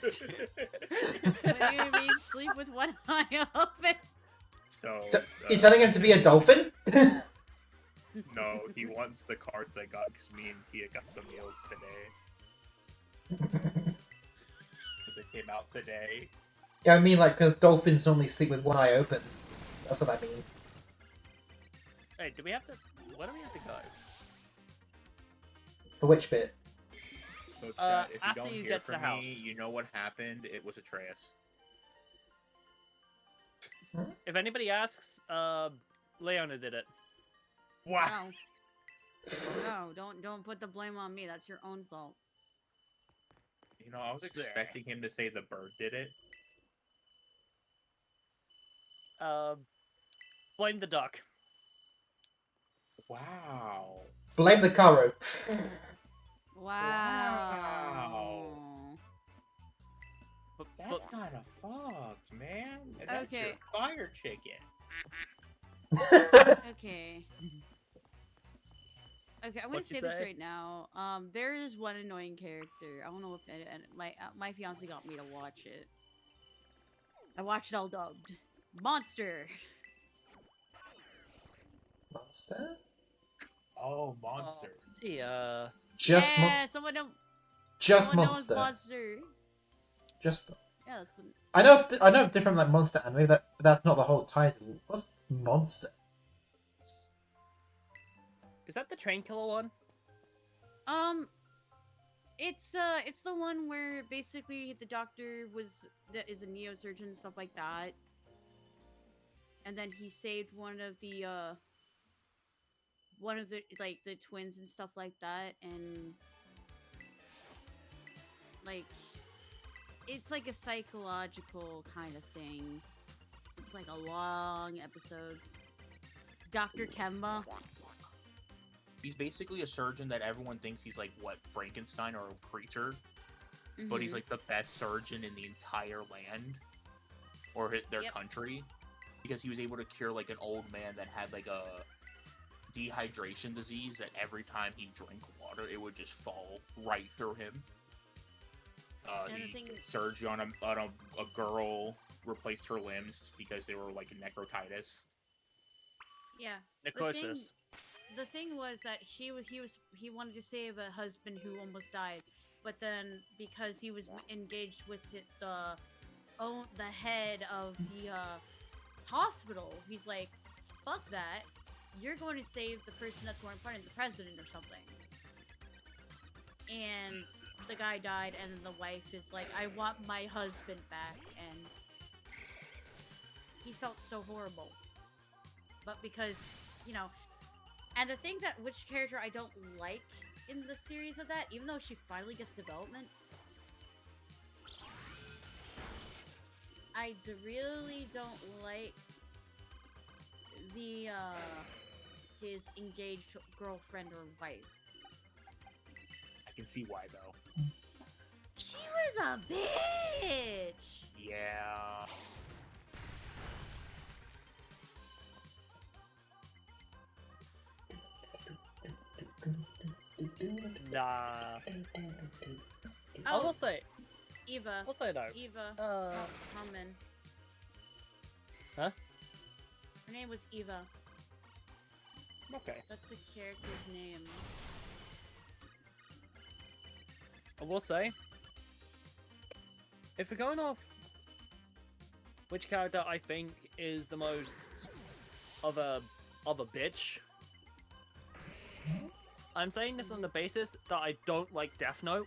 What do you mean sleep with one eye open? So, You're telling him to be a dolphin? no, he wants the cards I got because me and Tia got the meals today. Because it came out today. Yeah, I mean, like, because dolphins normally sleep with one eye open. That's what I mean. Hey, do we have to... Where do we have to go? The which bit? So, chat, if you after don't you hear get to the from me, house. you know what happened. It was Atreus. If anybody asks, Leona did it. Wow. No, don't put the blame on me. That's your own fault. You know, I was expecting him to say the bird did it. Blame the duck. Wow. Blame the Caro. Wow. That's kind of fucked, man. And that's your Okay. fire chicken. Okay. Okay, I'm gonna What'd you say this say? right now. There is one annoying character. I don't know if my fiance got me to watch it. I watched it all dubbed. Monster. Monster? Oh, monster. See, Just yeah, someone know. Just someone knows monster. Monster. Just. Yeah, that's the... I know of different like monster anime, but that's not the whole title. What's monster? is that the train killer one? It's the one where basically the doctor is a neosurgeon and stuff like that, and then he saved one of the like the twins and stuff like that, and like it's like a psychological kind of thing. It's like a long episodes. Dr. Temba. He's basically a surgeon that everyone thinks he's like, what, Frankenstein or a creature? But he's Mhm. like the best surgeon in the entire land. Or their Yep. country. Because he was able to cure like an old man that had like a dehydration disease that every time he drank water, it would just fall right through him. And the He thing- did surgery on a girl, replaced her limbs because they were like necrotitis. Yeah. Necrosis. The thing was that he wanted to save a husband who almost died, but then because he was engaged with the head of the hospital, he's like, "Fuck that! You're going to save the person that's more important, the president or something." And the guy died, and then the wife is like, "I want my husband back," and he felt so horrible. But because, you know. And the thing that which character I don't like in the series of that, even though she finally gets development, I really don't like the his engaged girlfriend or wife. I can see why though. She was a bitch. Yeah. Nah. I Oh, will say. Eva. I'll say no. Eva. Uh, Harmon. Huh? Her name was Eva. Okay. That's the character's name. I will say. If we're going off which character I think is the most of a bitch, I'm saying this on the basis that I don't like Death Note.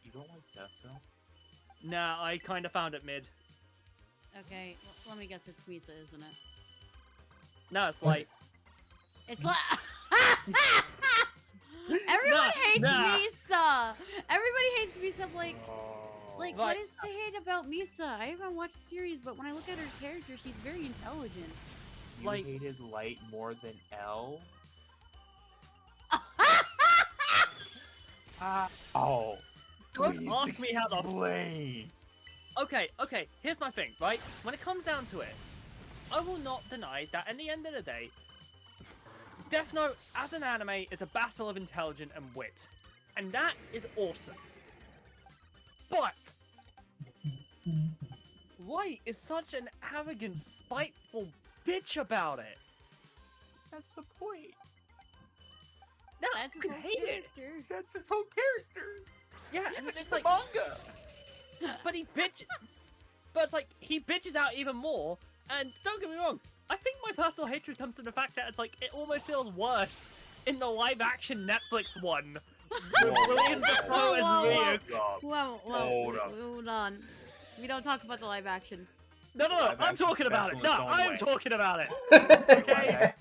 You don't like Death Note? Nah, I kind of found it mid. Okay, let me get to Misa, isn't it? No, it's like It's like everyone hates nah. Misa. Everybody hates Misa. Like, Right. what is to hate about Misa? I haven't watched the series, but when I look at her character, she's very intelligent. You Like- hated Light more than L? Oh. Don't Please ask me how the explain. Okay, here's my thing, right? When it comes down to it, I will not deny that at the end of the day, Death Note, as an anime, is a battle of intelligence and wit. And that is awesome. But Light is such an arrogant, spiteful bitch about it. That's the point. No, I That's his can whole hate it. character. That's his whole character. Yeah, and Even it's in just the like, manga. but he bitch. But it's like he bitches out even more. And don't get me wrong, I think my personal hatred comes from the fact that it's like it almost feels worse in the live-action Netflix one. With William Dafoe Whoa, as whoa, Ryuk. Well, Hold up. hold on. We don't talk about the live action. No, Live I'm action talking about it. special in No, its own I'm way. talking about it. Okay.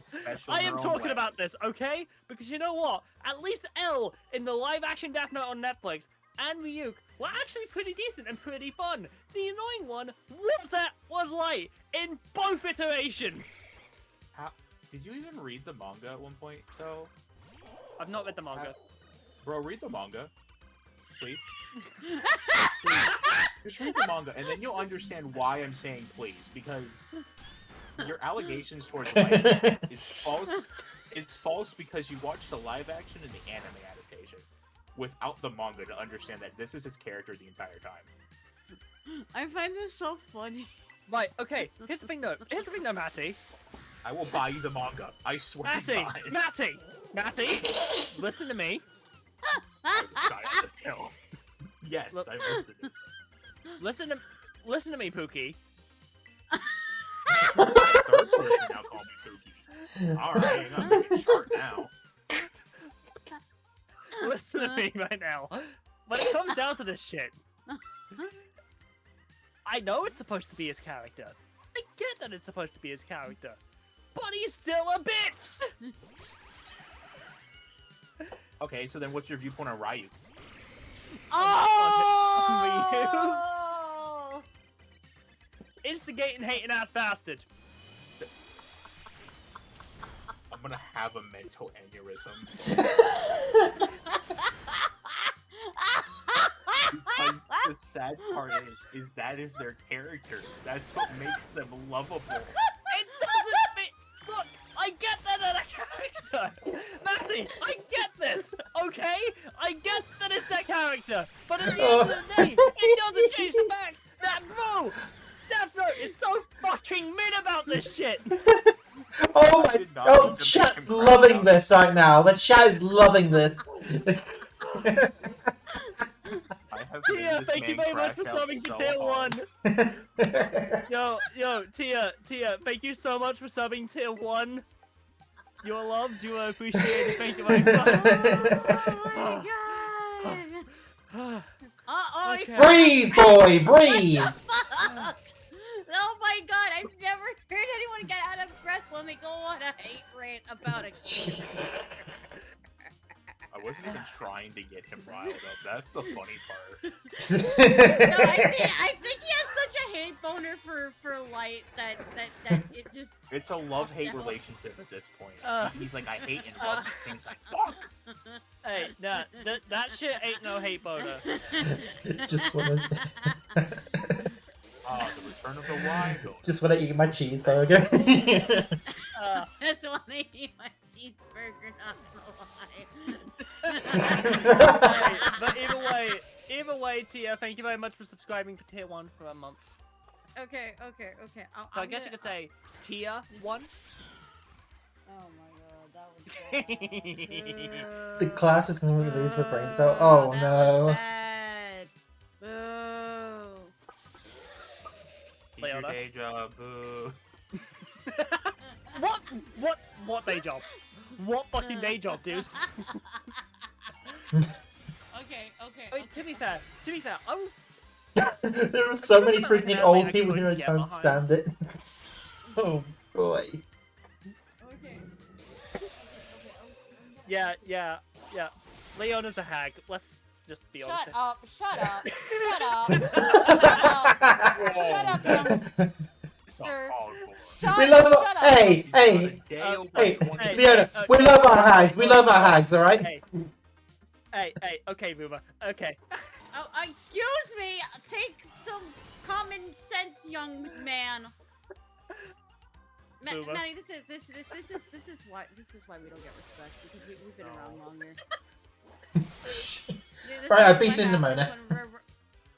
I am talking about this, okay? Because you know what? At least L in the live-action Death Note on Netflix and Ryuk were actually pretty decent and pretty fun. The annoying one was Light in both iterations. Did you even read the manga at one point, though? I've not read the manga. Bro, read the manga. Please. Please. Just read the manga, and then you'll understand why I'm saying please, because your allegations towards Light is false. It's false because you watched the live action and the anime adaptation without the manga to understand that this is his character the entire time. I find this so funny. Right, okay, here's the thing though, Matty. I will buy you the manga. I swear to Matty, God. listen to me. I will die on this hill. Yes, Look- I'm listening. Listen to me, Pookie. Third person now call me Pookie. Alright, I'm making short now. Listen to me right now. When it comes down to this shit, I know it's supposed to be his character. I get that it's supposed to be his character. But he's still a bitch! Okay, so then what's your viewpoint on Ryu? Oh! Instigating, hating ass bastard. I'm gonna have a mental aneurysm. Because the sad part is that is their character. That's what makes them lovable. It doesn't fit. Look, I get that in a character. Matty, I get this, okay? I get that it's that character. But at the end of the day, it doesn't change the fact that, bro, Death Note is so fucking mid about this shit. Oh I did not oh, mean to chat's make him crash loving out. this right now. The chat is loving this. I have Tia, made this thank you man very much crash for out subbing to so tier hard. 1. Yo, Tia, thank you so much for subbing tier 1. You are loved, you are appreciated, thank you very much. Oh my god! Uh-oh, Okay. Breathe, boy, breathe. fuck? Oh my god, I've never heard anyone get out of breath when they go on a hate rant about a character. I wasn't even trying to get him riled up. That's the funny part. No, I think he has such a hate boner for Light that it just... It's a love-hate No. relationship at this point. He's like, I hate and love at the same time. Fuck! Hey, nah, that shit ain't no hate boner. Just wanna, Ah, the return of the wild. just wanna eat my cheeseburger. That's why I eat my cheeseburger, not the Hey, but either way, Tia, thank you very much for subscribing for tier 1 for a month. Okay. So I guess you could say tier 1. Oh my god, that was bad. The class is not released with brain cell. Oh that no. was bad. Boo. Keep your Leona. day job, boo. What day job? What fucking day job, dude? Okay. I mean, to be fair, I will. There are so many Like an freaking anime old I people here I couldn't get can't behind. stand it. Oh boy. Okay. Yeah. Leona's a hag. Let's just be honest. Shut up! Shut up! Shut up! Shut up, young sir! We love Shut up! Hey, hey, hey, Leona, we love our hags. We love our hags, alright? Hey, okay, Boomer. Okay. Oh, excuse me. Take some common sense, young man. Boomer. Manny, this is why we don't get respect because we've been around longer. Right, I beat in the Mona.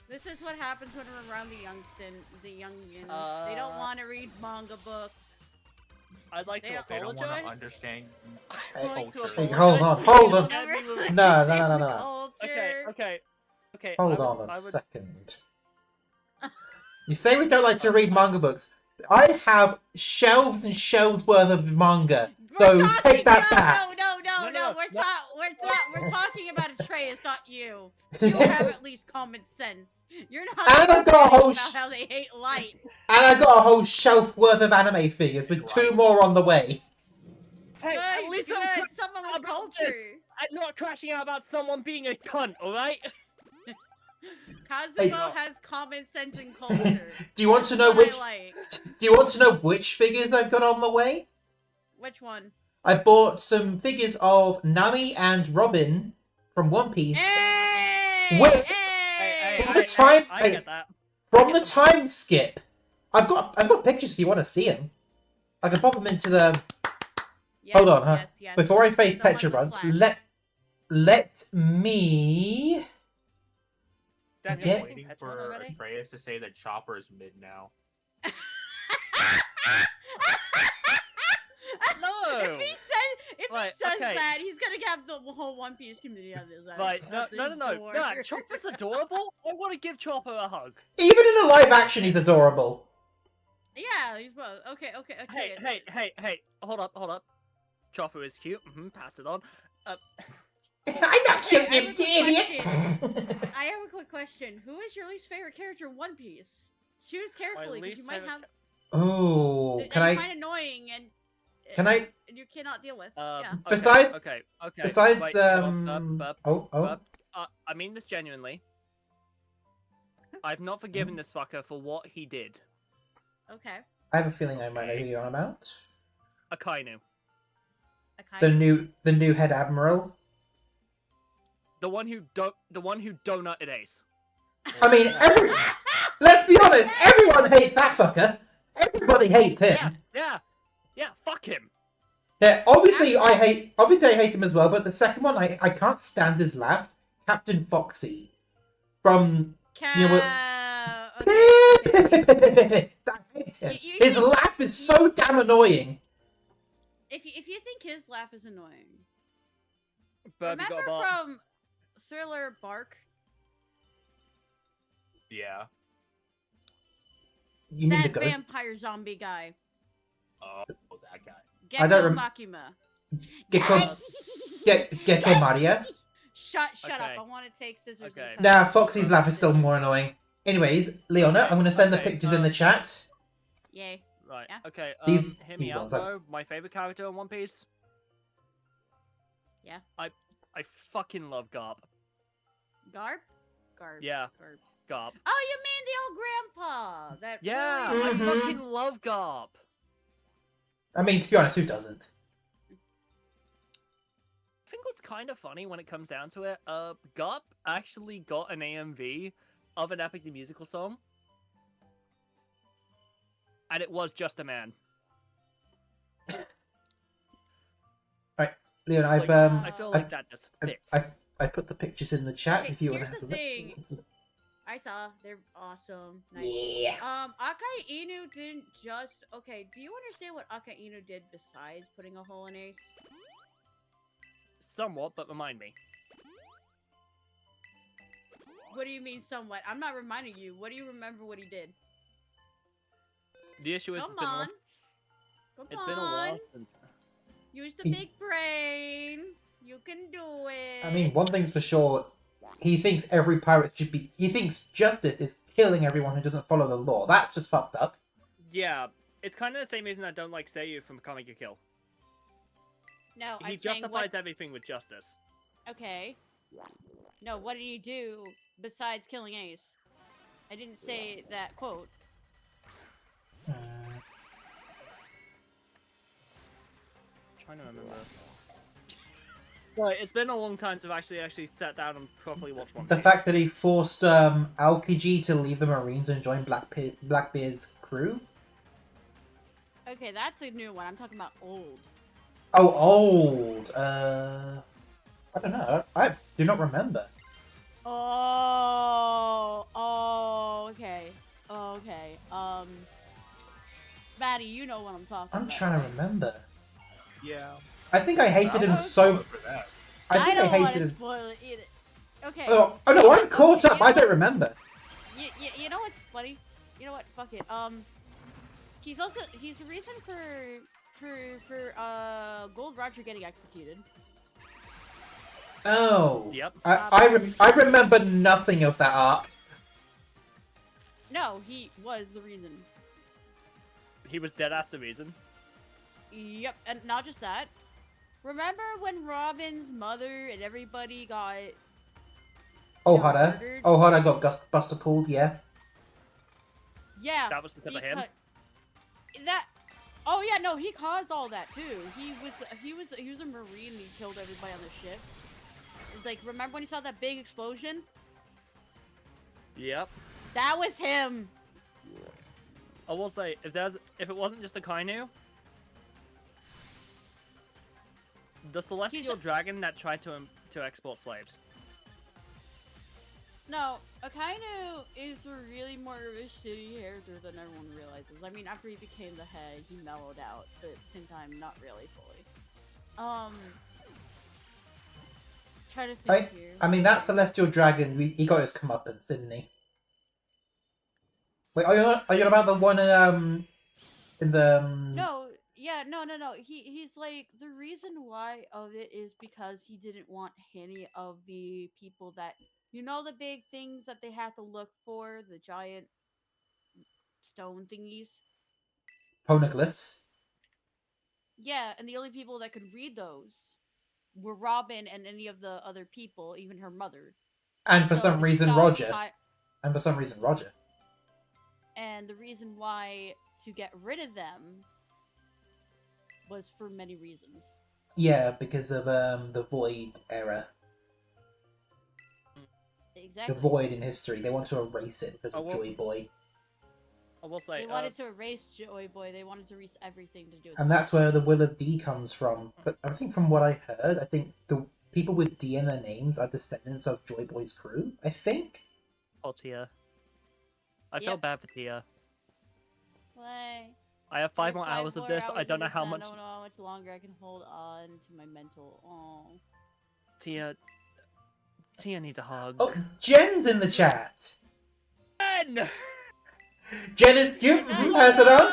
This is what happens when we're around the youngins. They don't want to read manga books. I'd like to They don't want to apologize. understand I'd like to culture. Hey, apologize. hold on. Okay, No. Okay. Hold I on a would- second. You say we don't like to read manga books. I have shelves and shelves worth of manga. So take that back. No. No. We're talking about Atreus, not you. You have at least common sense. You're not And I've got a whole about how they hate light. And I got a whole shelf worth of anime figures with 2 more on the way. Hey, at Good, least good. I'm Someone with about culture. this. I'm not crashing out about someone being a cunt, alright? Kazumo Hey. has common sense and culture. Do you want to know What which? I like. Do you want to know which figures I've got on the way? Which one? I bought some figures of Nami and Robin from One Piece. Hey! Wait. Hey! From the time- I get that. From the time skip, I've got pictures if you want to see them. I can pop them into the. Yes, Hold on, huh? yes. Before I face Someone Petra with Runt, class. let me. Daniel, Get- I'm waiting waiting for for already? Atreus to say that Chopper is mid now. No. If he Right, says okay. that, he's gonna have the whole One Piece community on his ass. Right, no. At his door. Nah, Chopper's adorable. I want to give Chopper a hug. Even in the live action, he's adorable. Yeah, he's both. Okay. Hey, hold up. Chopper is cute. Pass it on. I'm not cute, I you have a quick idiot. I have a quick question. Who is your least favorite character in One Piece? Choose carefully, because you might have. Oh, can they're I? kind of annoying and. Can I? And you cannot deal with. Okay, Yeah. Besides- okay. Besides, Wait, hold on, oh. I mean this genuinely. I've not forgiven this fucker for what he did. Okay. I have a feeling I might know who you're on about. Akainu. The new head admiral. The one who donutted Ace. I mean, let's be honest, everyone hates that fucker. Everybody hates him. Yeah, fuck him. Yeah, obviously I hate him as well, but the second one I can't stand his laugh. Captain Foxy. From you know what? Okay. I hate him. You His think- laugh is so damn annoying. If you think his laugh is annoying, Birb, you got a remember bar. from Thriller Bark? Yeah. You mean the That ghost? vampire zombie guy. Oh, that guy. I don't Gecko rem- Makima. Gecko Maria. Shut up. Okay. I want to take scissors Okay. and cut Nah, it. Foxy's laugh is still more annoying. Anyways, Leona, I'm gonna send the Okay, pictures in the chat. Yay. Right. Yeah. Okay. Hear me these out ones, I- though. My favorite character in One Piece. Yeah. I fucking love Garp. Garb? Yeah. Garb. Garp. Oh, you mean the old grandpa? That Yeah, really- I Mhm. fucking love Garp. I mean, to be honest, who doesn't? I think what's kind of funny when it comes down to it, Garp actually got an AMV of an Epic the Musical song. And it was Just a Man. Leona, Like, I've I feel I- like that just I- fits. I put the pictures in the chat Okay, if you want here's to have the a thing. look. I saw. They're awesome. Nice. Yeah. Akai Inu didn't just... Okay, do you understand what Akai Inu did besides putting a hole in Ace? Somewhat, but remind me. What do you mean somewhat? I'm not reminding you. What do you remember what he did? The issue is Come it's been a on. while. Come It's on. been a while since. Use the big brain. You can do it. I mean, one thing's for sure. He thinks every pirate should be. He thinks justice is killing everyone who doesn't follow the law. That's just fucked up. Yeah, it's kind of the same reason I don't like Seiyu from Becoming a Kill. No, He I'm saying justifies everything with justice. Okay. No, what did you do besides killing Ace? I didn't say that quote. Uh, Trying to remember. Right, it's been a long time since I've actually sat down and properly watched One the Piece. fact that he forced Aokiji to leave the Marines and join Blackbeard's crew. Okay, that's a new one. I'm talking about old. Oh, old. I don't know. I do not remember. Oh, okay. Okay. Maddie, you know what I'm talking I'm about. trying to right? remember. Yeah. I think I hated him Okay. so. For that. I think I don't want hated to him. spoil it either. Okay. Oh no, I'm caught Okay, up. I don't remember. You know what's funny? You know what? Fuck it. He's the reason for Gold Roger getting executed. Oh. Yep. I remember nothing of that arc. No, he was the reason. He was dead ass the reason. Yep, and not just that. Remember when Robin's mother and everybody got Ohara. murdered? Ohara got Buster pulled. Yeah. Yeah. That was because of him. That. Oh yeah, no, he caused all that too. He was a Marine and he killed everybody on the ship. It's like, remember when you saw that big explosion? Yep. That was him. I will say, if it wasn't just a Kainu, the celestial dragon that tried to export slaves. No, Akainu is really more of a shitty character than everyone realizes. I mean, after he became the head, he mellowed out, but at the same time, not really fully. Try to think here. I mean, that celestial dragon, he got his comeuppance, didn't he? Wait, are you on about the one in the No, yeah, no. He's like, the reason why of it is because he didn't want any of the people that, you know, the big things that they had to look for, the giant stone thingies? poneglyphs? Yeah, and the only people that could read those were Robin and any of the other people, even her mother. And for So some to reason, stop Roger. Ki- And for some reason, Roger. And the reason why to get rid of them was for many reasons. Yeah, because of the Void era. Exactly. The Void in history. They want to erase it because Oh, of well- Joy Boy. I will say, They wanted to erase Joy Boy. They wanted to erase everything to do with And that's where the Will of D comes from. But I think from what I heard, I think the people with D in their names are descendants of Joy Boy's crew, I think? oh, Tia. I Yep. felt bad for Tia. Why? I have 5 more hours of this. I don't know how much. I don't know how much longer I can hold on to my mental. Oh. Tia needs a hug. Oh, Jen's in the chat! Ben! Jen is cute! Jen, Pass it on!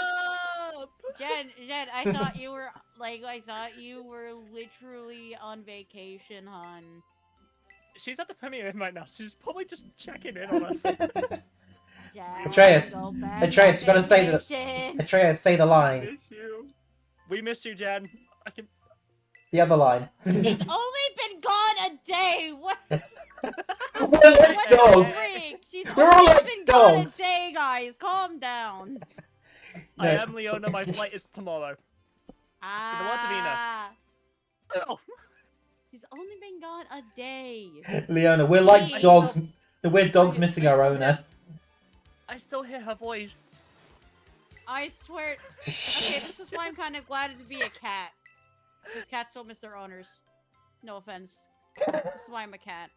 Jen, I thought you were literally on vacation, hon. She's at the premiere right now. She's probably just checking in on us. Jen, Atreus, go back Atreus, you on gotta say the vacation. Atreus, say the line. Miss you. We miss you, Jen. I can. The other line. She's only been gone a day. What? We're like What the dogs! freak? She's We're all only like been gone a dogs. day, guys. Calm down. I No. am Leona. My flight is tomorrow. Ah. Oh. She's only been gone a day. Leona, we're like Please. dogs. We're dogs I- missing I our still owner. I still hear her voice. I swear. Okay, this is why I'm kind of glad to be a cat. Because cats don't miss their owners. No offense. This is why I'm a cat.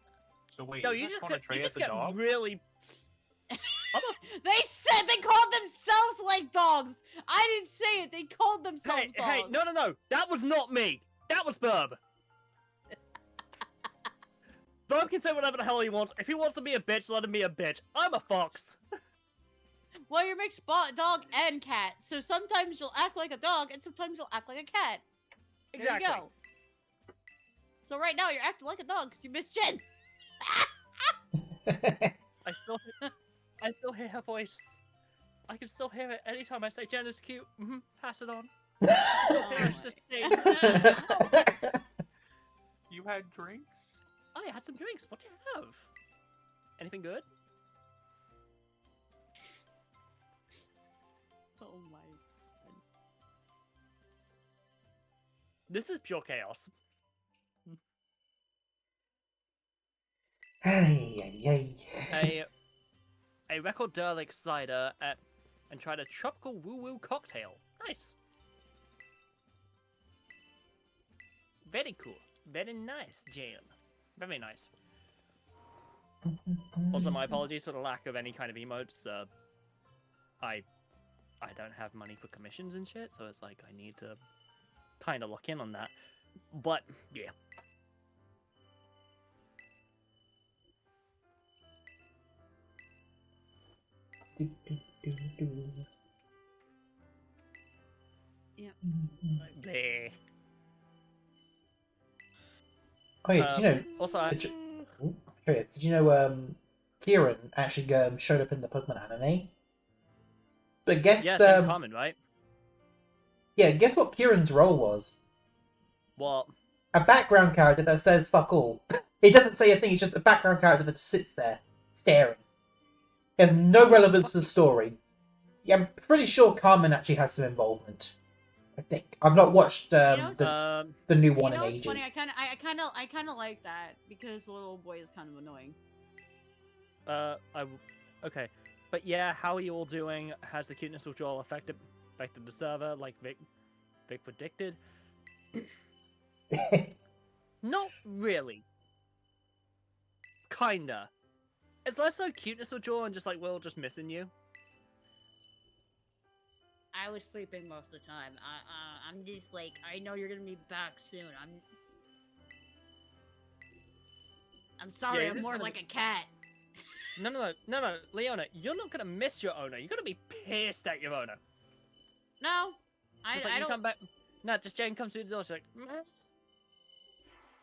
So wait, No, is you that just calling Atreus just a get dog? really. They said they called themselves like dogs. I didn't say it. They called themselves Hey, dogs. hey, no. That was not me. That was Birb. Birb can say whatever the hell he wants. If he wants to be a bitch, let him be a bitch. I'm a fox. Well, you're mixed dog and cat. So sometimes you'll act like a dog, and sometimes you'll act like a cat. Exactly. There you go. So right now you're acting like a dog because you missed Jen. I still hear her voice. I can still hear it anytime I say Jen is cute. Pass it on. Oh It's just my- saying, You had drinks? I had some drinks. What do you have? Anything good? Oh my god. This is pure chaos. Hey. A Recordelic cider and tried a tropical woo-woo cocktail. Nice. Very cool. Very nice, Jane. Very nice. Also, my apologies for the lack of any kind of emotes. I don't have money for commissions and shit, so it's like I need to kind of lock in on that. But yeah. Yeah. Bleh. Oh yeah, did you know? Also, Did you know? Kieran actually showed up in the Pokemon anime. But guess yeah, same common, right? yeah, guess what Kieran's role was? Well, A background character that says fuck all. He doesn't say a thing. He's just a background character that sits there staring. He has no relevance to the story. Yeah, I'm pretty sure Carmen actually has some involvement. I think I've not watched the new one in It's ages. funny. I kind of like that because the little boy is kind of annoying. okay, but yeah, how are you all doing? Has the cuteness withdrawal affected the server like Vic predicted? Not really. Kinda. It's less so cuteness withdrawal and just like we're all just missing you. I was sleeping most of the time. I'm just like, I know you're gonna be back soon. I'm sorry. Yeah, I'm this is more gonna like be- a cat. No, Leona, you're not gonna miss your owner. You're gonna be pissed at your owner. No, Just like I you don't. come back. No, just Jane comes through the door. She's like, "Meh."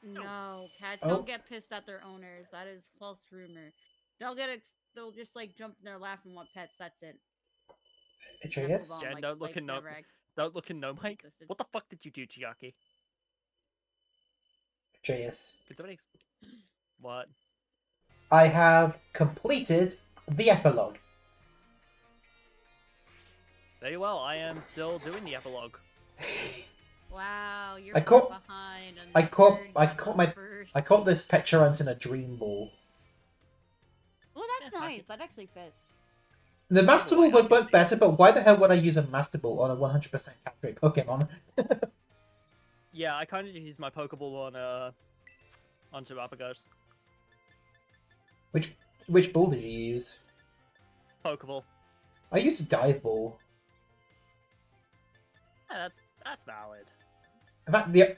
No, cats Oh. don't get pissed at their owners. That is false rumor. They'll just like jump in their lap and want pets. That's it. And move Atreus? on, Yeah, don't look in no- never act- Don't look in no mic. existed. What the fuck did you do, Chiaki? Atreus. Could somebody? What? I have completed the epilogue. Very well. I am still doing the epilogue. Wow, you're I far caught- behind. on I the caught- third, I you're caught the my- first. I caught this Petulant in a dream ball. Oh, that's Yeah, nice. That actually fits. The Master boy, Ball would I can work see. better, but why the hell would I use a Master Ball on a 100% catch rate Pokemon? Yeah, I kind of use my Pokeball on Terrapagos. Which ball did you use? Pokeball. I used a Dive Ball. Yeah, that's valid. In fact, I've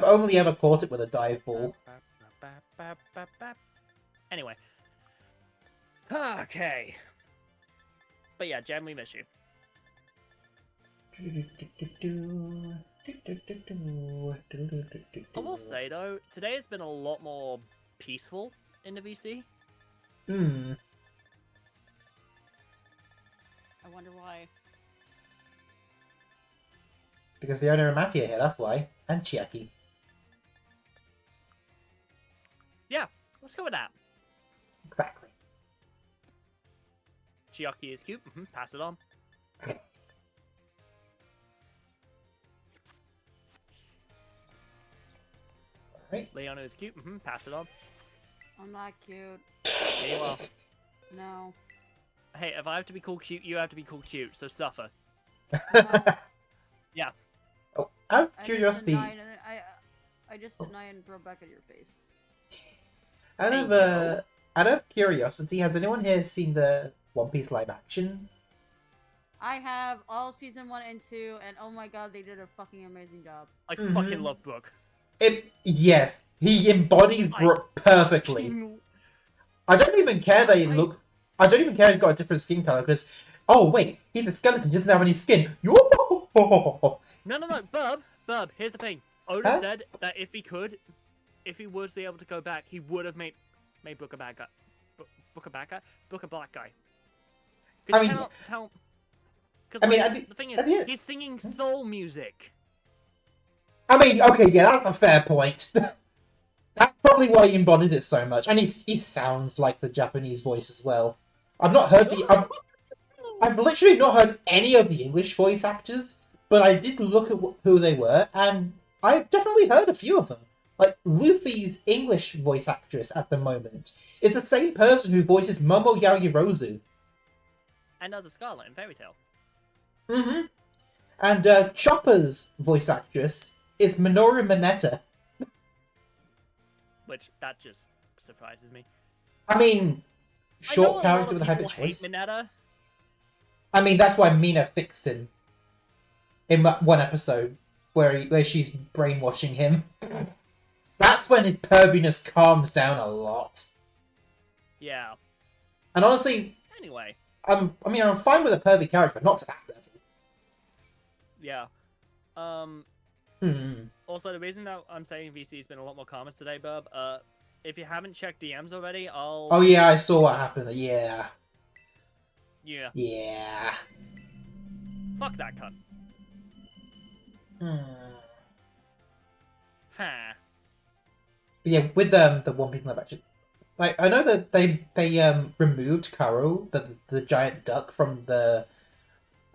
only ever caught it with a Dive Ball. Anyway. Okay. But yeah, Jen, we miss you. I will say though, today has been a lot more peaceful in the VC. Hmm. I wonder why. Because the owner of Mattia here, that's why. And Chiaki. Yeah, let's go with that. Exactly. Chiaki is cute. Pass it on. Alright. Leona is cute. Pass it on. I'm not cute. There you are. No. Hey, if I have to be called cute, you have to be called cute. So suffer. Yeah. Oh, out of I just curiosity, deny it and I just deny it and throw it back at your face. out of curiosity, has anyone here seen the One Piece live action? I have all season 1 and 2, and oh my god, they did a fucking amazing job. I fucking love Brooke. Yes, he embodies Brooke perfectly. I don't even care that he look. I don't even care he's got a different skin color because. Oh wait, he's a skeleton. He doesn't have any skin. No, Birb, here's the thing. Oda Huh? said that if he was able to go back, he would have made Brooke a bad guy. Brooke a bad guy? Brooke a black guy. I mean- cannot tell. I mean, Because at the- the thing at the is, end- he's singing soul music. I mean, okay, yeah, that's a fair point. That's probably why he embodies it so much, and he sounds like the Japanese voice as well. I've not heard I've literally not heard any of the English voice actors, but I did look at who they were, and I've definitely heard a few of them. Like, Luffy's English voice actress at the moment is the same person who voices Momo Yaoyorozu. And does a Scarlet in Fairy Tail. Mm-hmm. And Chopper's voice actress is Minoru Mineta. Which, that just surprises me. I mean, short I character know with a a lot high of pitched people hate voice. Mineta. I mean, that's why Mina fixed him in one episode where she's brainwashing him. That's when his perviness calms down a lot. Yeah. And honestly, Anyway. I'm fine with a pervy character, but not to that level. Yeah. Also, the reason that I'm saying VC's been a lot more comments today, Birb, if you haven't checked DMs already, I'll... Oh yeah, I saw what happened. Yeah. Yeah. Yeah. Fuck that cunt. Ha. But yeah, with the One Piece live action, like I know that they removed Karo, the giant duck, from the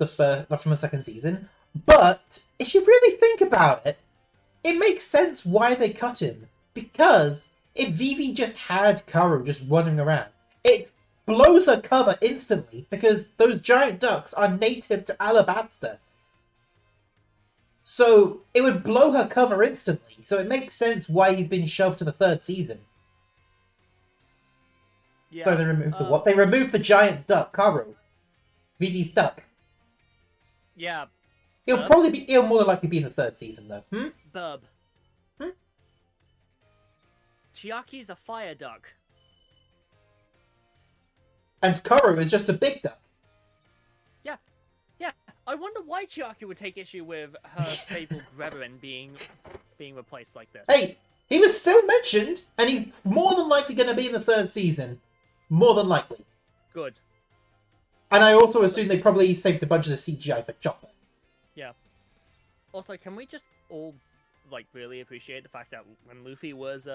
second season, but if you really think about it, it makes sense why they cut him. Because if Vivi just had Karo just running around, it blows her cover instantly because those giant ducks are native to Alabasta. So it would blow her cover instantly. So it makes sense why he's been shoved to the third season. Yeah. So they removed the what? They removed the giant duck, Karo. Vivi's duck. Yeah. It'll more likely be in the third season though. Birb. Hmm? Chiaki's a fire duck. And Karo is just a big duck. Yeah. I wonder why Chiaki would take issue with her fabled brethren being replaced like this. Hey, he was still mentioned, and he's more than likely going to be in the third season. More than likely. Good. And I also assume they probably saved a bunch of the CGI for Chopper. Yeah. Also, can we just all, like, really appreciate the fact that when Luffy was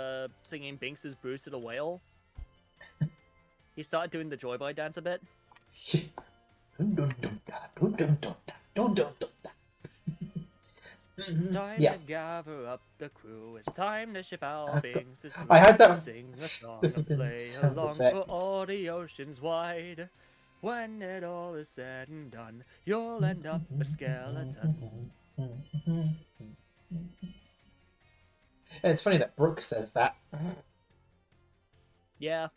singing Binks' Bruce to the Whale, he started doing the Joy Boy dance a bit? Time Yeah. to gather up the crew. It's time to ship out Binks. I had that- Sing a song and play Sound along for effects. all the oceans wide. When it all is said and done, you'll end up a skeleton. And it's funny that Brooke says that. Yeah.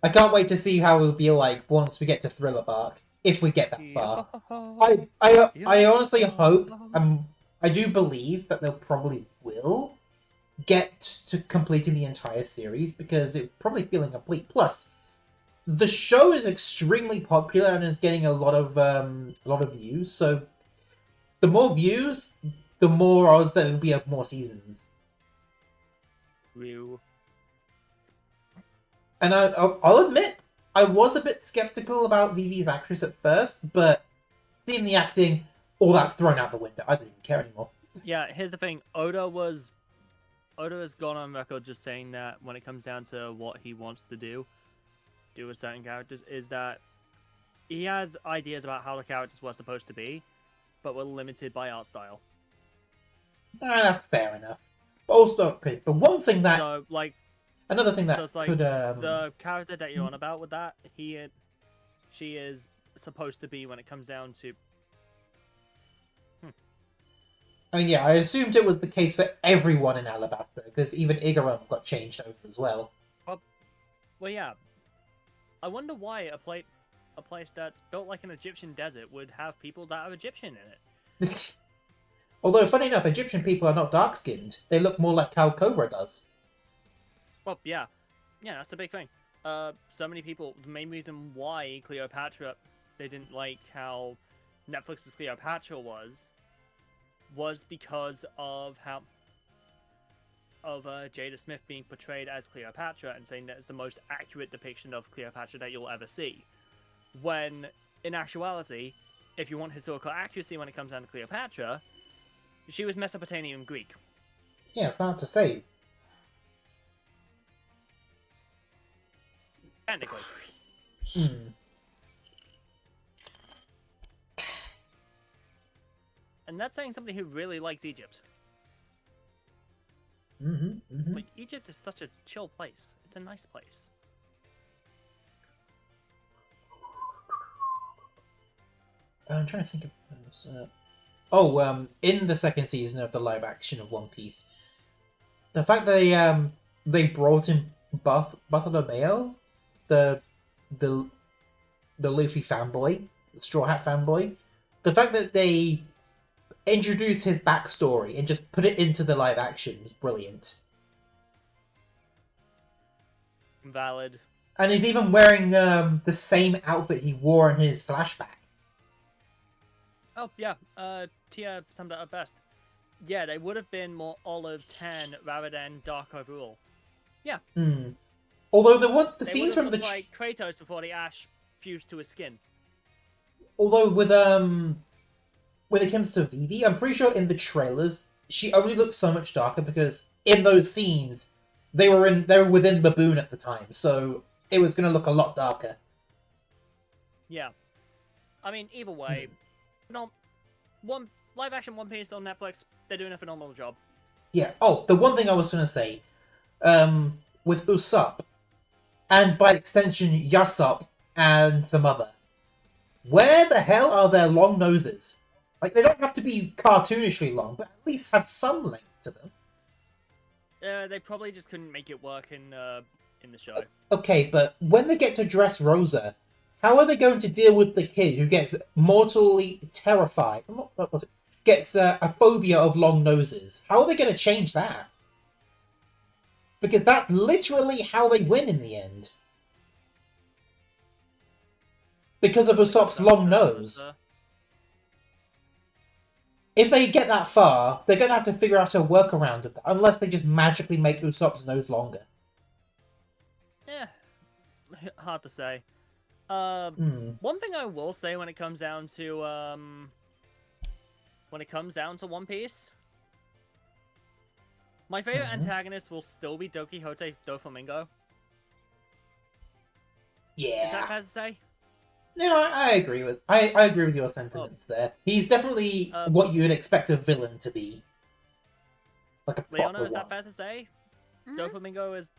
I can't wait to see how it'll be like once we get to Thriller Bark, if we get that far. I honestly hope, I do believe that they'll probably will get to completing the entire series because it would probably feel incomplete. Plus, the show is extremely popular and is getting a lot of views. So, the more views, the more odds that there'll be more seasons. Ryu. And I'll admit, I was a bit skeptical about Vivi's actress at first, but seeing the acting, all that's thrown out the window. I don't even care anymore. Yeah, here's the thing. Oda has gone on record just saying that when it comes down to what he wants to do with certain characters, is that he has ideas about how the characters were supposed to be, but were limited by art style. That's fair enough. But also, okay, but one thing that... So, like... Another thing that So it's like, could... the character that you're on about with that, she is supposed to be when it comes down to... I mean, yeah, I assumed it was the case for everyone in Alabasta, because even Igaram got changed over as well. Well, yeah. I wonder why a place that's built like an Egyptian desert would have people that are Egyptian in it. Although, funny enough, Egyptian people are not dark-skinned. They look more like how Cobra does. Well, yeah. Yeah, that's a big thing. So many people, the main reason why Cleopatra, they didn't like how Netflix's Cleopatra was because of how... of Jada Smith being portrayed as Cleopatra and saying that it's the most accurate depiction of Cleopatra that you'll ever see. When, in actuality, if you want historical accuracy when it comes down to Cleopatra, She was Mesopotamian Greek. Yeah, I was about to say. Technically. Hmm. And that's saying somebody who really likes Egypt. Mm-hmm. Like, Egypt is such a chill place. It's a nice place. I'm trying to think of this. In the second season of the live action of One Piece, the fact they brought in Bartolomeo, the the Luffy fanboy, the Straw Hat fanboy, the fact that they introduced his backstory and just put it into the live action was brilliant. Valid. And he's even wearing the same outfit he wore in his flashback. Oh, yeah. Tia summed it up best. Yeah, they would have been more olive tan rather than dark overall. Yeah. Although the They scenes would from have the looked like Kratos before the ash fused to his skin. although with when it comes to Vivi, I'm pretty sure in the trailers she only looks so much darker because in those scenes they were within Baboon at the time, so it was gonna look a lot darker. Yeah. I mean, either way, one live action One Piece on Netflix, they're doing a phenomenal job. Yeah. Oh, the one thing I was gonna say, with Usopp, and by extension Yasopp and the mother, where the hell are their long noses? Like, they don't have to be cartoonishly long, but at least have some length to them. They probably just couldn't make it work in the show. Okay, but when they get to dress Rosa, how are they going to deal with the kid who gets mortally terrified, gets a phobia of long noses? How are they going to change that? Because that's literally how they win in the end. Because of Usopp's long nose. If they get that far, they're going to have to figure out a workaround of that, unless they just magically make Usopp's nose longer. Yeah, hard to say. One thing I will say when it comes down to One Piece, my favorite antagonist will still be Don Quixote Doflamingo. Yeah. Is that fair to say? No, I agree with I agree with your sentiments there. He's definitely what you would expect a villain to be. Like a proper Leona, is that one. fair to say? Doflamingo is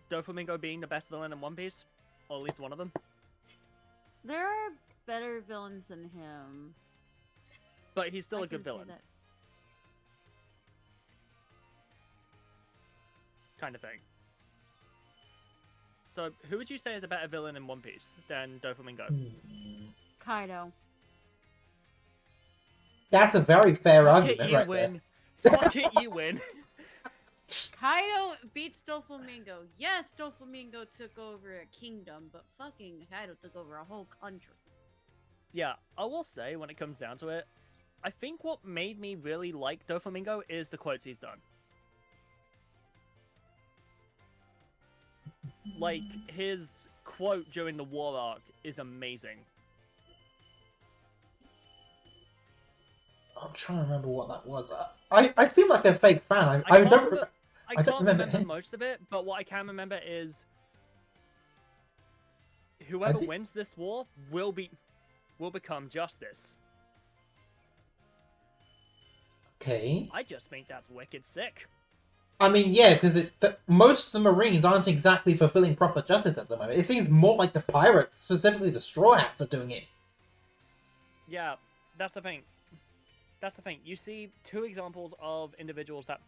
Doflamingo being the best villain in One Piece, or at least one of them. There are better villains than him. But he's still I a good can say villain, that. kind of thing. So, who would you say is a better villain in One Piece than Doflamingo? Kaido. That's a very fair Fuck argument, it, you right win. there. Fuck it, you win. Kaido beats Doflamingo. Yes, Doflamingo took over a kingdom, but fucking Kaido took over a whole country. Yeah, I will say, when it comes down to it, I think what made me really like Doflamingo is the quotes he's done. Like, his quote during the war arc is amazing. I'm trying to remember what that was. I seem like a fake fan. I don't can't remember remember most of it, but what I can remember is whoever wins this war will become justice. Okay. I just think that's wicked sick. I mean, yeah, because most of the Marines aren't exactly fulfilling proper justice at the moment. It seems more like the pirates, specifically the Straw Hats, are doing it. Yeah, that's the thing. That's the thing. You see two examples of individuals that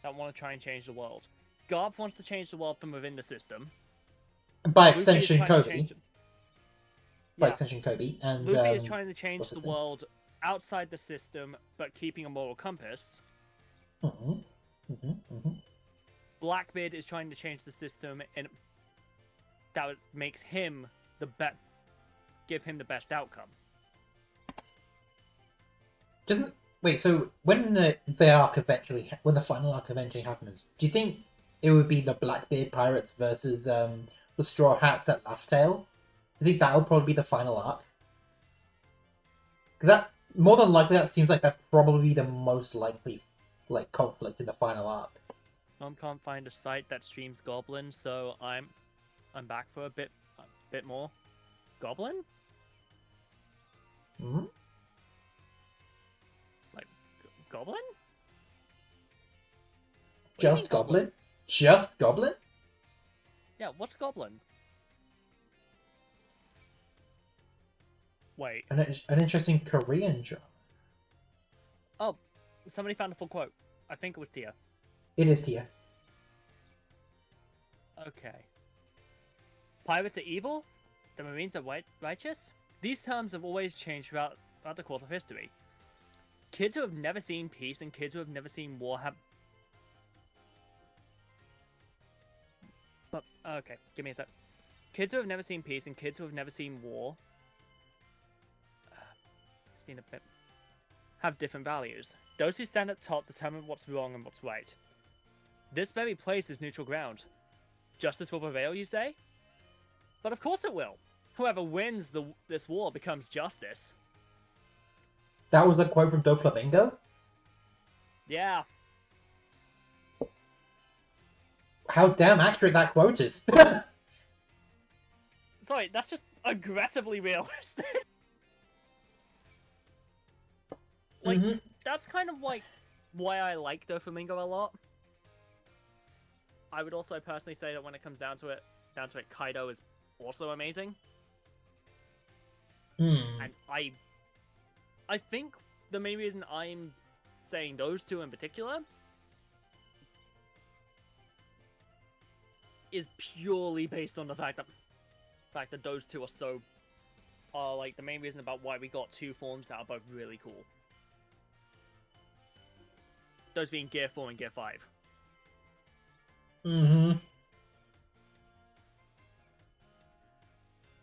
want to try and change the world. Garp wants to change the world from within the system. By Luffy is extension, trying to Kobe. change- By Yeah. extension, Kobe. And Luffy is trying to change what's the his name? world outside the system, but keeping a moral compass. Blackbeard is trying to change the system, and that makes him give him the best outcome. Wait, so when the final arc eventually happens, do you think it would be the Blackbeard pirates versus the Straw Hats at Laugh Tale? Do you think that would probably be the final arc? more than likely, that seems like that's probably the most likely, like, conflict in the final arc. Mom can't find a site that streams Goblin, so I'm back for a bit more. Goblin? Hmm? Like, Goblin? What do you Just mean Goblin? Just Goblin? Yeah, what's Goblin? Wait. An interesting Korean drama. Oh, somebody found a full quote. I think it was Tia. It is here. Okay. Pirates are evil? The Marines are righteous? These terms have always changed throughout the course of history. Kids who have never seen peace and kids who have never seen war have... But, okay, give me a sec. Kids who have never seen peace and kids who have never seen war... It's been a bit... have different values. Those who stand at top determine what's wrong and what's right. This very place is neutral ground. Justice will prevail, you say? But of course it will. Whoever wins this war becomes justice. That was a quote from Doflamingo? Yeah. How damn accurate that quote is. Sorry, that's just aggressively realistic. Like, Mhm. that's kind of like why I like Doflamingo a lot. I would also personally say that when it comes down to it, Kaido is also amazing. And I think the main reason I'm saying those two in particular is purely based on the fact that those two are like the main reason about why we got two forms that are both really cool. Those being Gear 4 and Gear 5. Mm-hmm.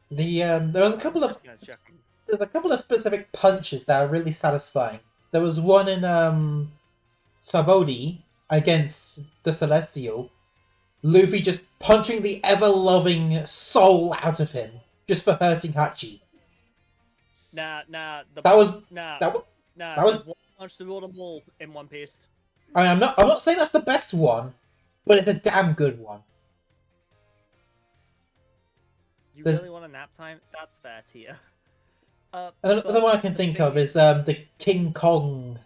There was a couple of there's a couple of specific punches that are really satisfying. There was one in Sabodi against the Celestial. Luffy just punching the ever-loving soul out of him just for hurting Hachi. That was one punch to rule them all in One Piece. I'm not saying that's the best one, but it's a damn good one. You There's- really want a nap time? That's fair, Tia. Another one I can think of is the King Kong.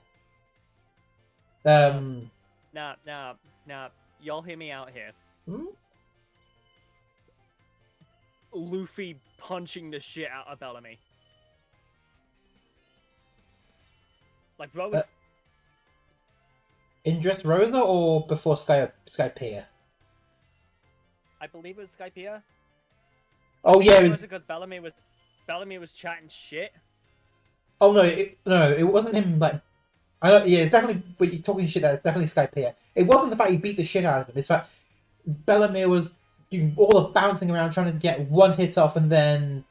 Nah. Y'all hear me out here. Hmm? Luffy punching the shit out of Bellamy. Like, bro was... In Dressrosa or before Skypiea? I believe it was Skypiea. Oh yeah, It was because Bellamy was chatting shit. Oh no, it wasn't him. Like, I don't. Yeah, it's definitely. But you're talking shit. That's definitely Skypiea. It wasn't the fact he beat the shit out of him. It's that Bellamy was doing all the bouncing around trying to get one hit off, and then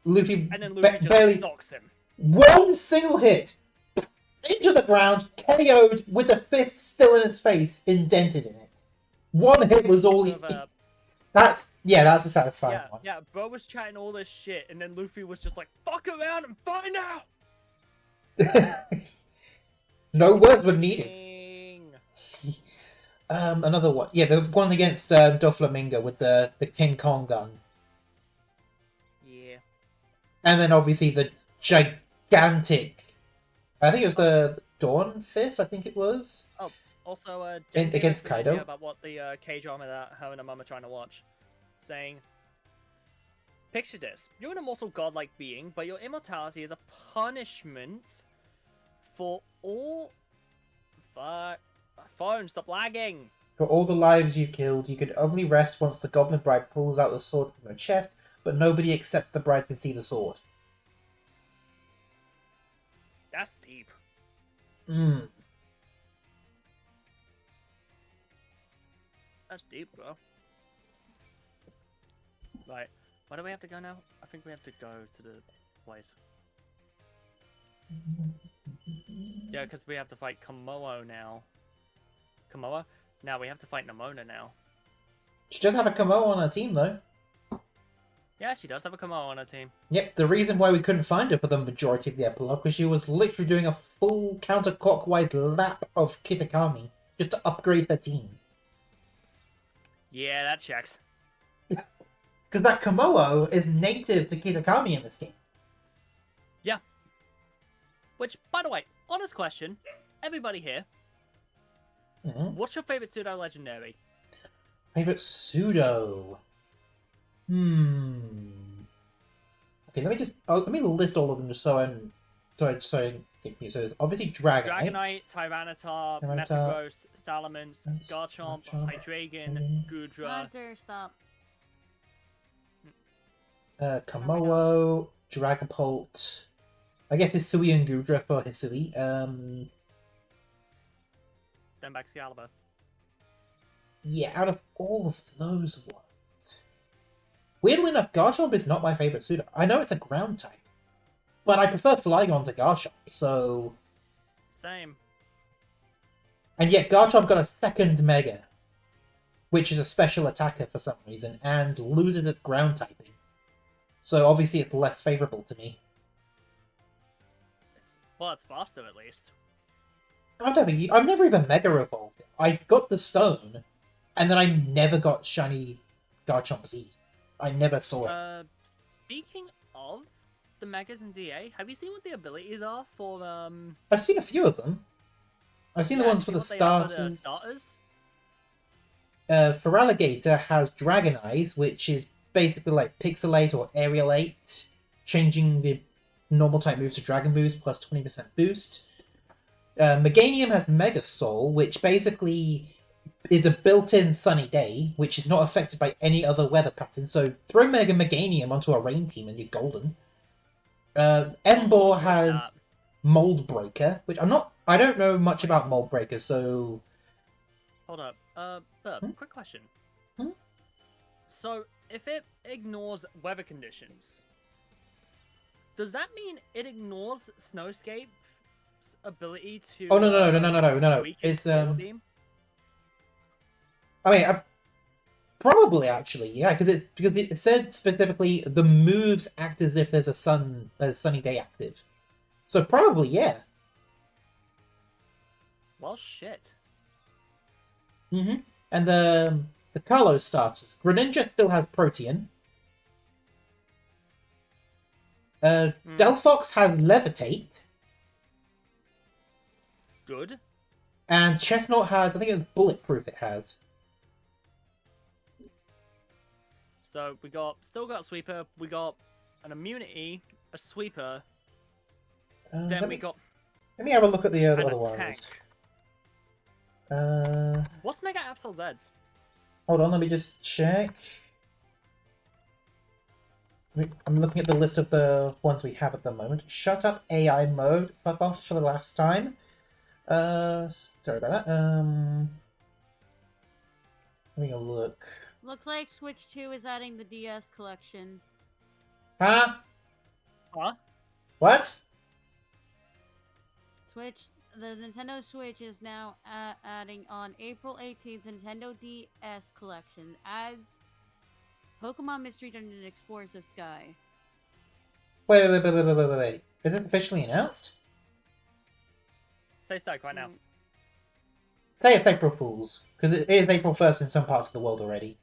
Luffy, Just barely socks him. one single hit into the ground, KO'd with the fist still in his face, indented in it. One hit was all he. That's a satisfying one. Yeah, bro was chatting all this shit, and then Luffy was just like, fuck around and find out! No words were needed. Another one. Yeah, the one against Doflamingo with the King Kong gun. Yeah. And then obviously the gigantic... I think it was the Dawn Fist, I think it was. Oh, also, against Kaido. About what the K-drama that her and her mum are trying to watch. Saying, picture this. You're an immortal godlike being, but your immortality is a punishment for all... Phone, stop lagging! For all the lives you killed, you could only rest once the Goblin Bride pulls out the sword from her chest, but nobody except the bride can see the sword. That's deep. That's deep, bro. Right, where do we have to go now? I think we have to go to the place. Yeah, because we have to fight Komoa now. Komoa? Now we have to fight Nemona now. She does have a Komoa on her team, though. Yeah, she does have a Komodo on her team. Yep, the reason why we couldn't find her for the majority of the epilogue was she was literally doing a full counterclockwise lap of Kitakami just to upgrade her team. Yeah, that checks. Because that Komodo is native to Kitakami in this game. Which, by the way, honest question. Everybody here, Mhm. what's your favorite pseudo legendary? Favorite pseudo. Okay, let me list all of them just so I'm so there's obviously Dragonite. Dragonite, Tyranitar, Tyranitar, Metagross, Salamence, Yes, Garchomp, Garchomp, Hydreigon, Hydreigon. Goodra. Hunter, stop. Komodo, Dragapult. I guess Hisui and Gudra for Hisui. Then back Excalibur. Yeah, out of all of those ones. Weirdly enough, Garchomp is not my favourite pseudo. I know it's a ground type, but I prefer Flygon to Garchomp, so... Same. And yet Garchomp got a second Mega, which is a special attacker for some reason, and loses its ground typing. So obviously it's less favourable to me. Well, it's faster at least. I've never even Mega Evolved it. I got the stone, and then I never got shiny Garchomp Z. I never saw it. Speaking of the Megas in ZA, have you seen what the abilities are for I've seen a few of them. I've seen the ones for the starters. Feraligatr has Dragon Eyes, which is basically like Pixelate or Aerialate, changing the normal type moves to Dragon Boost plus 20% boost. Meganium has Mega Soul, which basically is a built-in Sunny Day, which is not affected by any other weather pattern. So throw Mega Meganium onto a rain team and you're golden. Emboar has Mold Breaker, which I don't know much about Mold Breaker, so... Hold up. Quick question. Hmm? So, if it ignores weather conditions, does that mean it ignores Snowscape's ability to... Oh, no. weaken It's, Steel Beam? I mean, probably actually, yeah, because it said specifically the moves act as if there's a sunny day active. So probably, yeah. Well, shit. Mm-hmm. And the Carlos starters. Greninja still has Protean. Delphox has Levitate. Good. And Chestnut has, I think it was Bulletproof it has. So we still got Sweeper, we got an immunity, a Sweeper, then we got Let me have a look at the an other attack. ones. What's Mega Absol Zeds? Hold on, let me just check. I'm looking at the list of the ones we have at the moment. Shut up AI mode. Fuck off for the last time. Sorry about that. Having a look. Looks like Switch 2 is adding the DS collection. Huh? Huh? What? The Nintendo Switch is now adding on April 18th Nintendo DS collection. Adds Pokemon Mystery Dungeon Explorers of Sky. Wait. Is this officially announced? Say psych right now. Say it's April Fool's, because it is April 1st in some parts of the world already.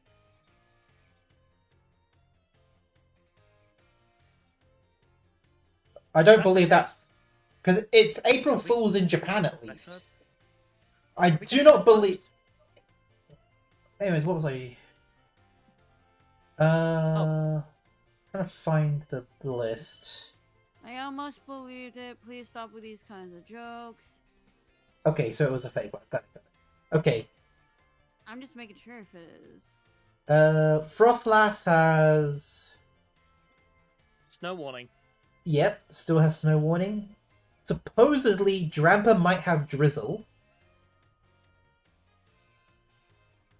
I don't believe that, because it's April Fool's in Japan at least. I do not believe... Anyways, what was I... trying to find the list. I almost believed it. Please stop with these kinds of jokes. Okay, so it was a fake one. Got it. Okay. I'm just making sure if it is. Frostlass has... Snow Warning. Yep, still has Snow Warning. Supposedly, Drampa might have Drizzle.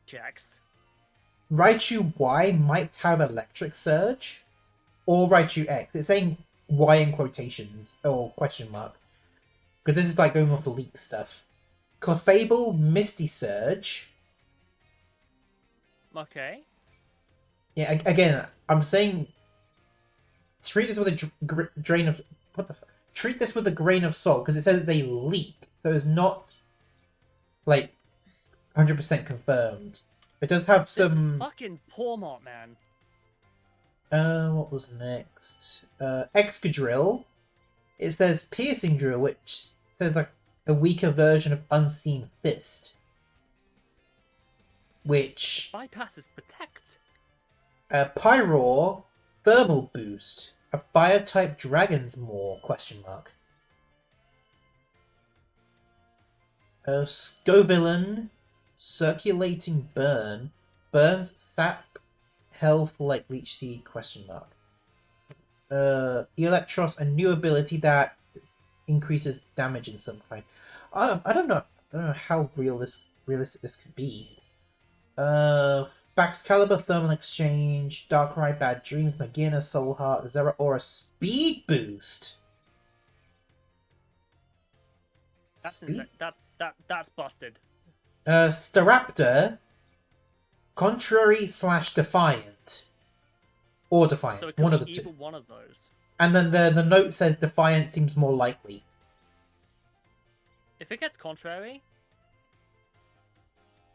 Jax. Raichu Y might have Electric Surge. Or Raichu X. It's saying Y in quotations. Or question mark. Because this is like going off the leak stuff. Clefable, Misty Surge. Okay. Yeah, again, I'm saying treat this with a drain of treat this with a grain of salt because it says it's a leak, so it's not like 100% confirmed. It does have some. This fucking Pormont, man. What was next? Excadrill. It says piercing drill, which says like a weaker version of Unseen Fist. Which Bypasses protect. Pyroar, thermal boost, a fire-type dragon's maw? Question mark. Scovillain, circulating burn, burns sap health like Leech Seed? Question mark. Electros, a new ability that increases damage in some kind. I don't know. I don't know how realistic this could be. Baxcalibur, Thermal Exchange, Darkrai, Bad Dreams, Magina, Soul Heart, Zeraora, Speed Boost. That's insane. That's busted. Staraptor, Contrary / Defiant. Or Defiant. So it could One of be the two. either one of those. And then the note says Defiant seems more likely. If it gets contrary,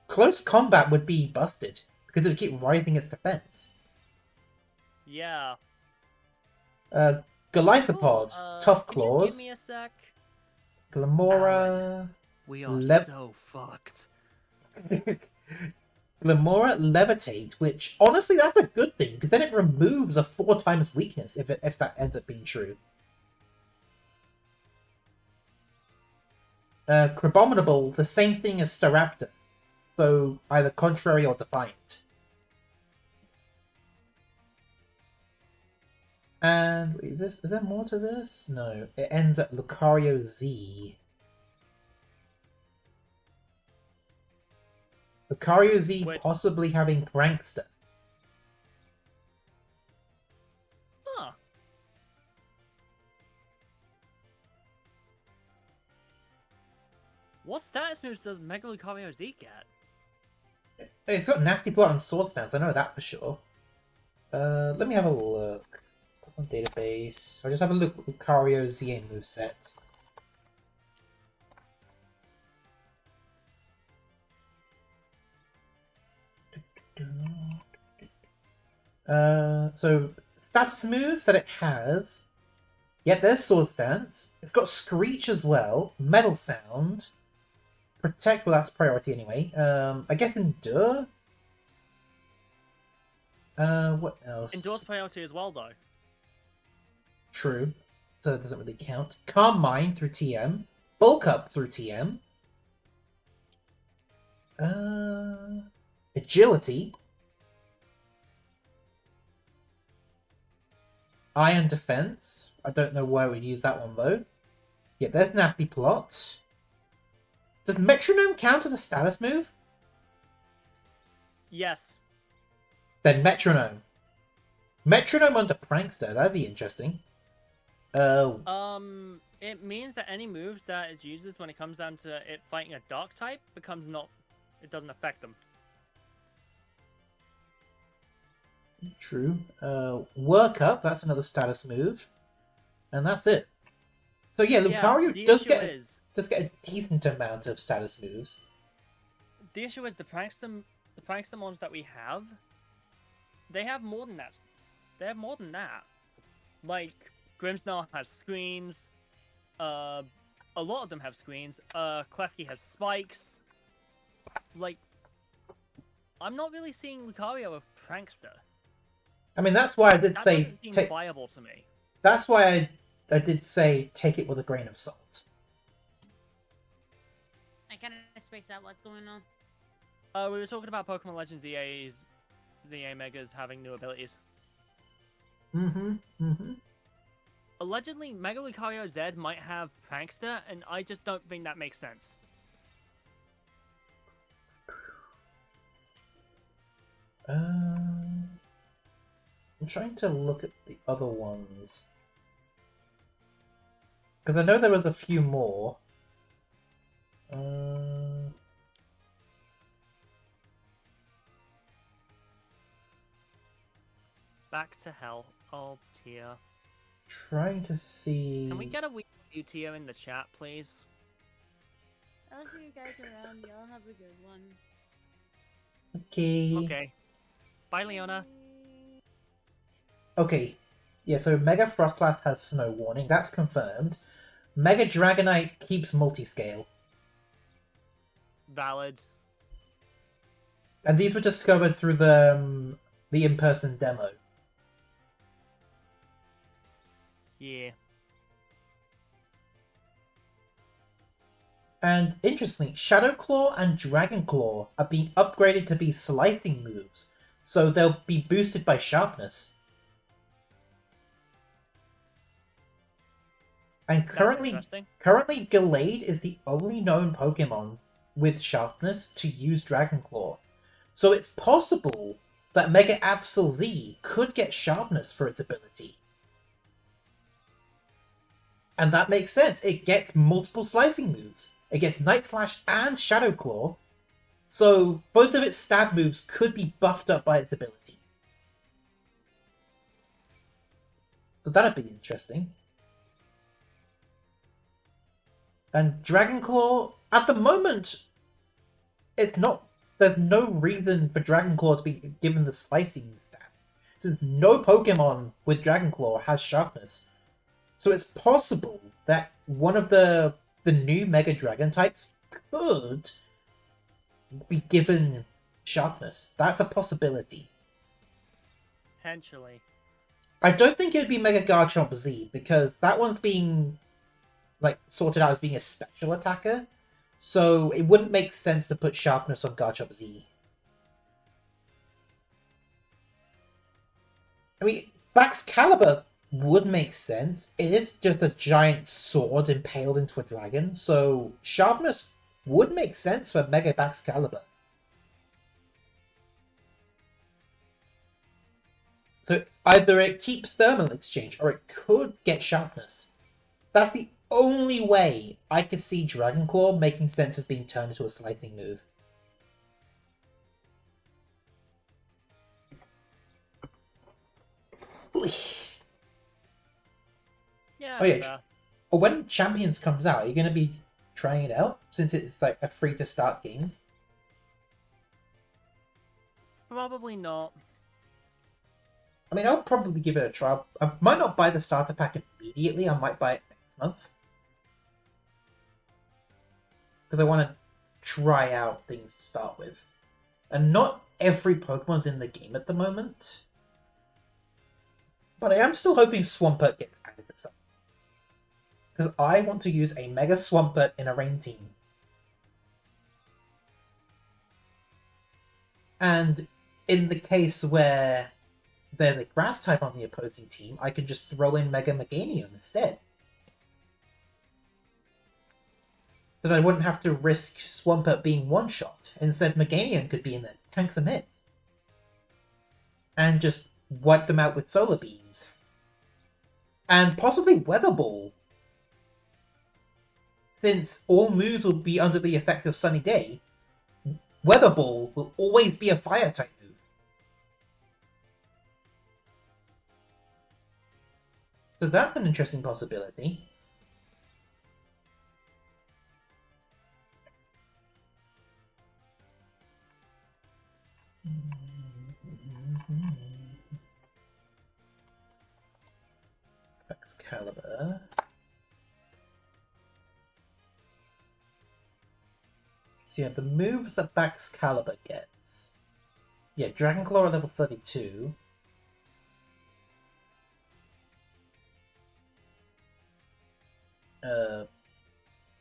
Close combat would be busted, because it would keep rising its defense. yeah. Golisopod, Tough Can you Claws, give me a sec? Glamora, We are Lep- so fucked. Glamora, Levitate, which honestly that's a good thing, because then it removes a 4 times weakness if that ends up being true. Crabominable, the same thing as Staraptor, so either contrary or defiant. And wait, is there more to this? No, it ends at Lucario Z. Lucario Z Wait. possibly having Prankster. Huh. What status moves does Mega Lucario Z get? It's got Nasty Plot and Sword Stance, I know that for sure. Let me have a look. On database. I'll just have a look at Lucario ZA moveset. So status moves that it has. Yep, there's Sword Stance. It's got Screech as well. Metal Sound. Protect, well that's priority anyway. I guess Endure? What else? Endorse priority as well, though. True. So that doesn't really count. Calm Mind through TM. Bulk Up through TM. Agility. Iron Defense. I don't know why we'd use that one though. Yeah, there's Nasty Plot. Does Metronome count as a status move? Yes. Then Metronome. Metronome under Prankster, that'd be interesting. It means that any moves that it uses when it comes down to it fighting a dark type becomes not... It doesn't affect them. True. Work Up, that's another status move. And that's it. So yeah, Lucario the does issue get is, a decent amount of status moves. the issue is the Prankster mons that we have, they have more than that. They have more than that. Like, Grimmsnarl has screens. A lot of them have screens. Klefki has spikes. Like, I'm not really seeing Lucario with Prankster. I mean, that's why I did That say doesn't seem viable to me. that's why I did say take it with a grain of salt. I kind of spaced out what's going on. We were talking about Pokemon Legends ZA Megas having new abilities. Allegedly, Mega Lucario Z might have Prankster, and I just don't think that makes sense. I'm trying to look at the other ones. Because I know there was a few more. Back to hell. Oh, dear. trying to see. Can we get a wee tier in the chat, please? I'll see you guys around. Y'all have a good one. Okay. Okay. Bye, Leona. Okay. Yeah, so Mega Frostlass has Snow Warning. That's confirmed. Mega Dragonite keeps multi-scale. Valid. And these were discovered through the in-person demo. Yeah. And interestingly, Shadow Claw and Dragon Claw are being upgraded to be slicing moves, so they'll be boosted by sharpness. And That's currently interesting. Gallade is the only known Pokemon with sharpness to use Dragon Claw. So it's possible that Mega Absol Z could get sharpness for its ability. And that makes sense. It gets multiple slicing moves. It gets Night Slash and Shadow Claw. So both of its stab moves could be buffed up by its ability. So that'd be interesting. And Dragon Claw, at the moment, it's not. There's no reason for Dragon Claw to be given the slicing stat, since no Pokemon with Dragon Claw has sharpness. So it's possible that one of the new Mega Dragon types could be given sharpness. That's a possibility. Potentially. I don't think it'd be Mega Garchomp Z, because that one's being sorted out as being a special attacker. So it wouldn't make sense to put sharpness on Garchomp Z. I mean, Baxcalibur would make sense. It is just a giant sword impaled into a dragon, so sharpness would make sense for Mega Baxcalibur. So either it keeps thermal exchange, or it could get sharpness. That's the only way I could see Dragon Claw making sense as being turned into a slicing move. Yeah. Oh yeah. When Champions comes out, are you going to be trying it out? Since it's like a free to start game? Probably not. I mean, I'll probably give it a try. I might not buy the starter pack immediately. I might buy it next month. Because I want to try out things to start with. And not every Pokemon's in the game at the moment. But I am still hoping Swampert gets added at some point. Because I want to use a Mega Swampert in a rain team. And in the case where there's a grass type on the opposing team, I can just throw in Mega Meganium instead. Then I wouldn't have to risk Swampert being one-shot. Instead, Meganium could be in there, tank some hits. And just wipe them out with Solar Beams. And possibly Weather Ball. Since all moves will be under the effect of Sunny Day, Weather Ball will always be a Fire-type move. So that's an interesting possibility. Excalibur. So yeah, the moves that Baxcalibur gets. Yeah, Dragon Claw at level 32.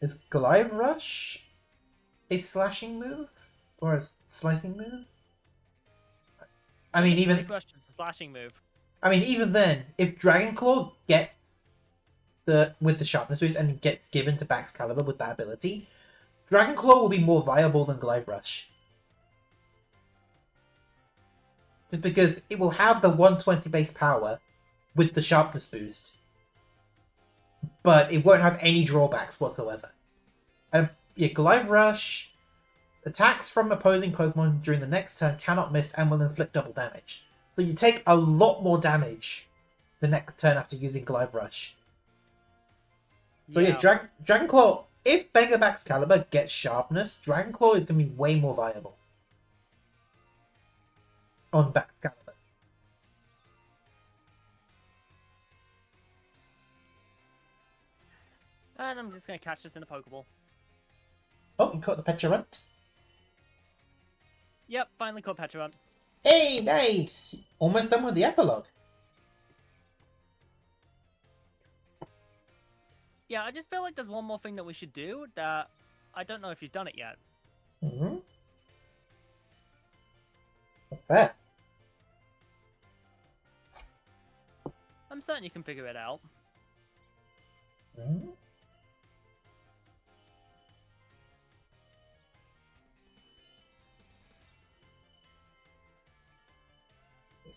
Is Glide Rush a slashing move? Or a slicing move? I mean, even... Rush is a slashing move. I mean, even then, if Dragon Claw gets with the sharpness boost and gets given to Baxcalibur with that ability, Dragon Claw will be more viable than Glide Rush. Just because it will have the 120 base power with the sharpness boost, but it won't have any drawbacks whatsoever. And yeah, Glide Rush, attacks from opposing Pokemon during the next turn cannot miss and will inflict double damage. So you take a lot more damage the next turn after using Glide Rush. So yeah, Dragon Claw, if Mega Excalibur gets Sharpness, Dragon Claw is going to be way more viable on Excalibur. And I'm just going to catch this in a Pokeball. Oh, you caught the Pecharunt? Yep, finally caught Pecharunt. Hey, nice! Almost done with the epilogue. Yeah, I just feel like there's one more thing that we should do that I don't know if you've done it yet. Mm-hmm. What's that? I'm certain you can figure it out. Mm-hmm.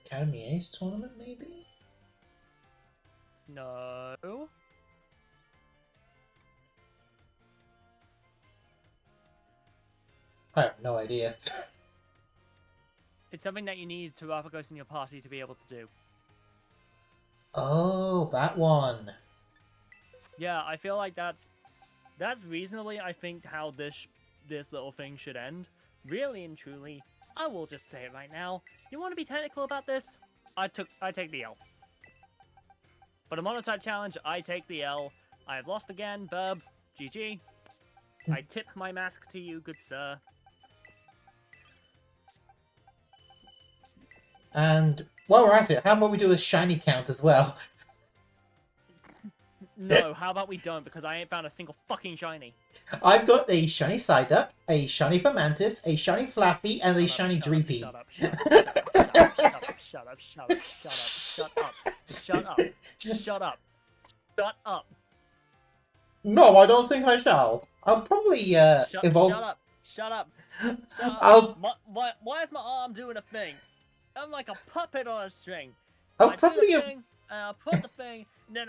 Academy Ace tournament, maybe? No. I have no idea. It's something that you need Terapagos in your party to be able to do. Oh, that one. Yeah, I feel like that's reasonably, I think, how this little thing should end. Really and truly, I will just say it right now. You want to be technical about this? I take the L. For the Monotype challenge, I take the L. I have lost again, Birb. GG. I tip my mask to you, good sir. And while we're at it, how about we do a shiny count as well? No, how about we don't, because I ain't found a single fucking shiny. I've got a shiny Psyduck, a shiny Fomantis, a shiny Flappy, and a shiny Dreepy. Shut up, shut up, shut up, shut up, shut up, shut up, shut up, shut up. No, I don't think I shall. I'll probably evolve. Shut up. I'll Why is my arm doing a thing? I'm like a puppet on a string. I'll I probably do the thing, and I'll put the thing, and then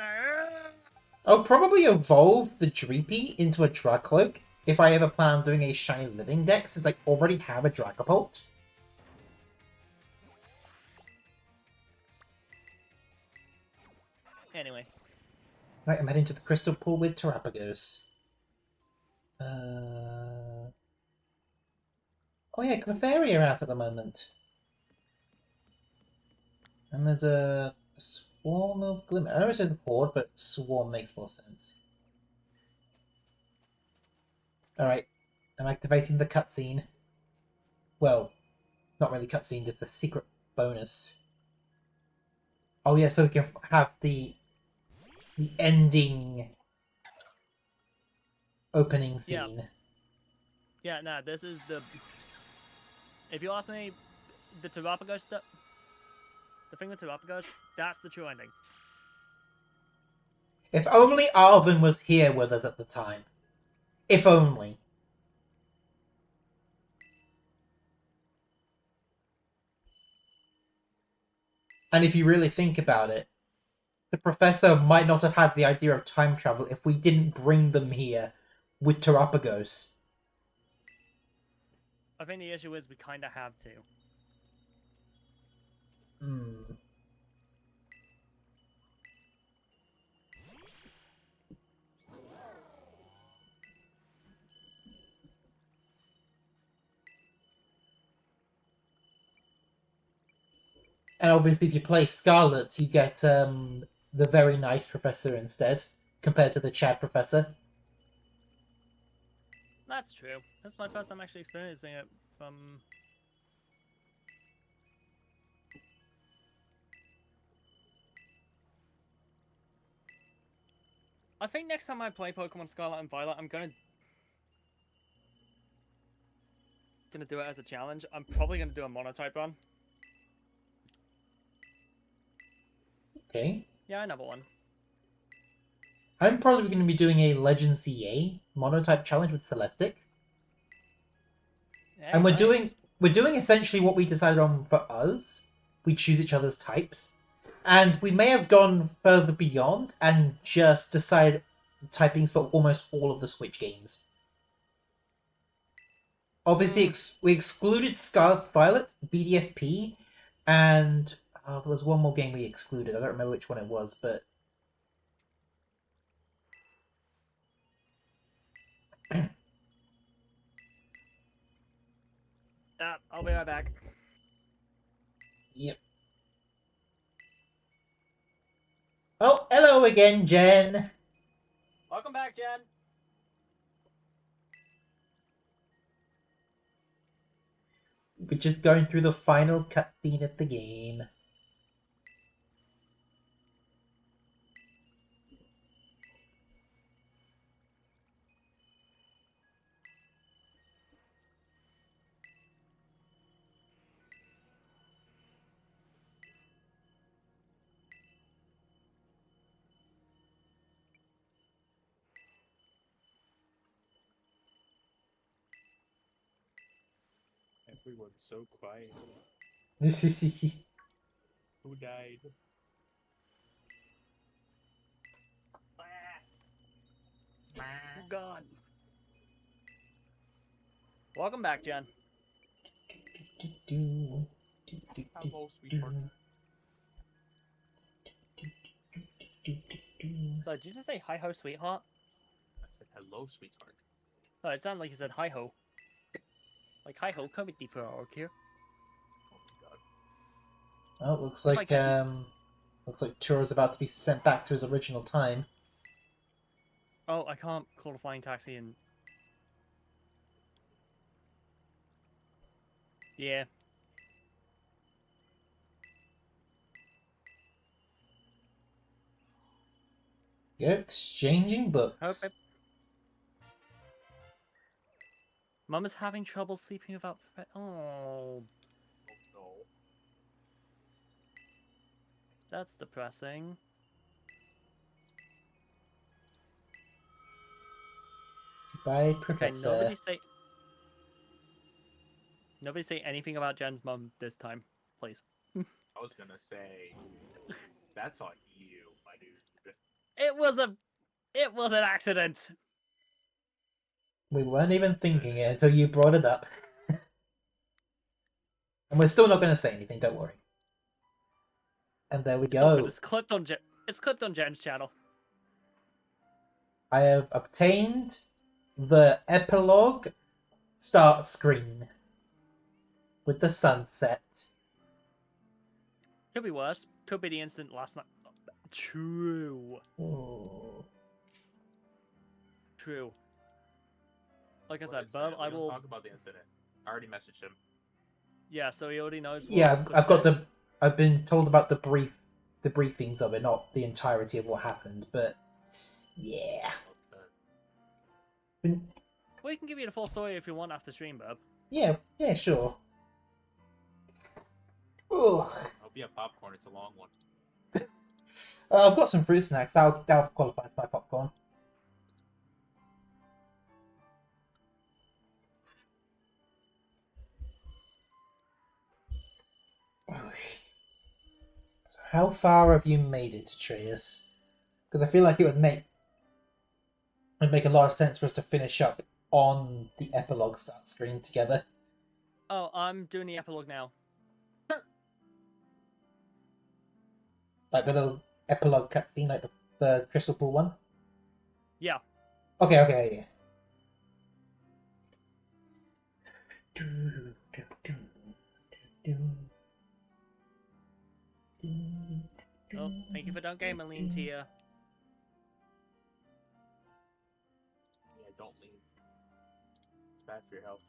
I'll probably evolve the Dreepy into a Dracloak if I ever plan on doing a shiny living deck, since I already have a Dragapult. Anyway. Right, I'm heading to the Crystal Pool with Terapagos. Oh yeah, Clefairy are out at the moment. And there's a Swarm of Glimmer. I know it says Horde, but Swarm makes more sense. Alright, I'm activating the cutscene. Well, not really cutscene, just the secret bonus. Oh yeah, so we can have the ending opening scene. Yeah, no, this is the... If you ask me, the Terapagos stuff... The thing with Terapagos, that's the true ending. If only Arvin was here with us at the time. If only. And if you really think about it, the Professor might not have had the idea of time travel if we didn't bring them here with Terapagos. I think the issue is we kind of have to. And obviously if you play Scarlet, you get the very nice Professor instead, compared to the Chad Professor. That's true. That's my first time actually experiencing it from... I think next time I play Pokemon Scarlet and Violet, I'm gonna do it as a challenge. I'm probably gonna do a Monotype run. Okay. Yeah, another one. I'm probably going to be doing a Legend CA Monotype challenge with Celestic. Hey, And we're nice. doing essentially what we decided on for us. We choose each other's types. And we may have gone further beyond and just decided typings for almost all of the Switch games. Obviously, we excluded Scarlet Violet, BDSP, and Oh, there was one more game we excluded. I don't remember which one it was, but I'll be right back. yep. Oh, hello again, Jen. Welcome back, Jen. We're just going through the final cutscene of the game. Everyone's so quiet. Who died? Oh, God. Welcome back, Jen. Hello, sweetheart. So, did you just say hi-ho, sweetheart? I said hello, sweetheart. Oh, it sounded like you said hi-ho. Like, hi-ho, come with the frog here. Oh my god. Oh, looks If I like catch Turo's about to be sent back to his original time. Oh, I can't call a flying taxi and... Yeah. You're exchanging Hope books. it... Mum is having trouble sleeping without... Oh, Oh no. that's depressing. Goodbye, Okay, Professor. Nobody say anything about Jen's mum this time, please. I was gonna say, that's on you, my dude. It was an accident! We weren't even thinking it until you brought it up. And we're still not going to say anything, don't worry. And there we It's all good, go. it's clipped on Jen's channel. I have obtained the epilogue start screen with the sunset. Could be worse. Could be the incident last night. True. Ooh. True. Like I What said, incident? Birb, We I don't will... talk about the incident. I already messaged him. Yeah, so he already knows what Yeah, was I've got said. I've been told about the briefings of it, not the entirety of what happened, but yeah. Okay. Been- We can give you the full story if you want after stream, Birb. Yeah, sure. Ugh. Hope you have popcorn. It's a long one. I've got some fruit snacks. That'll qualify as my popcorn. So how far have you made it, Atreus? Because I feel like it would make a lot of sense for us to finish up on the epilogue start screen together. Oh, I'm doing the epilogue now. Like the little epilogue cutscene, like the Crystal Pool one? Yeah. Okay, Oh, thank you for don't game, Aline Tia. Yeah, don't leave. It's bad for your health.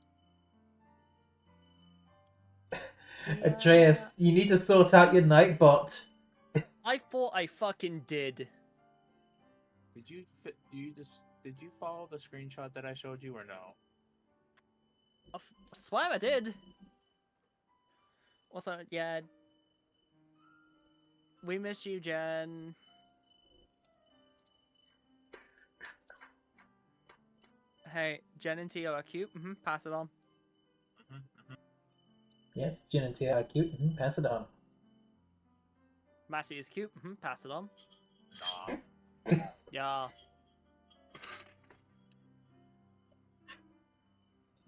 Atreus, you need to sort out your Nightbot. I thought I fucking did. Did you follow the screenshot that I showed you or no? I swear I did. What's that? Yeah. We miss you, Jen. Hey, Jen and Tia are cute. Pass it on. Yes, Jin and Tia are cute. Pass it on. Massey is cute. Pass it on. Nah. Yeah.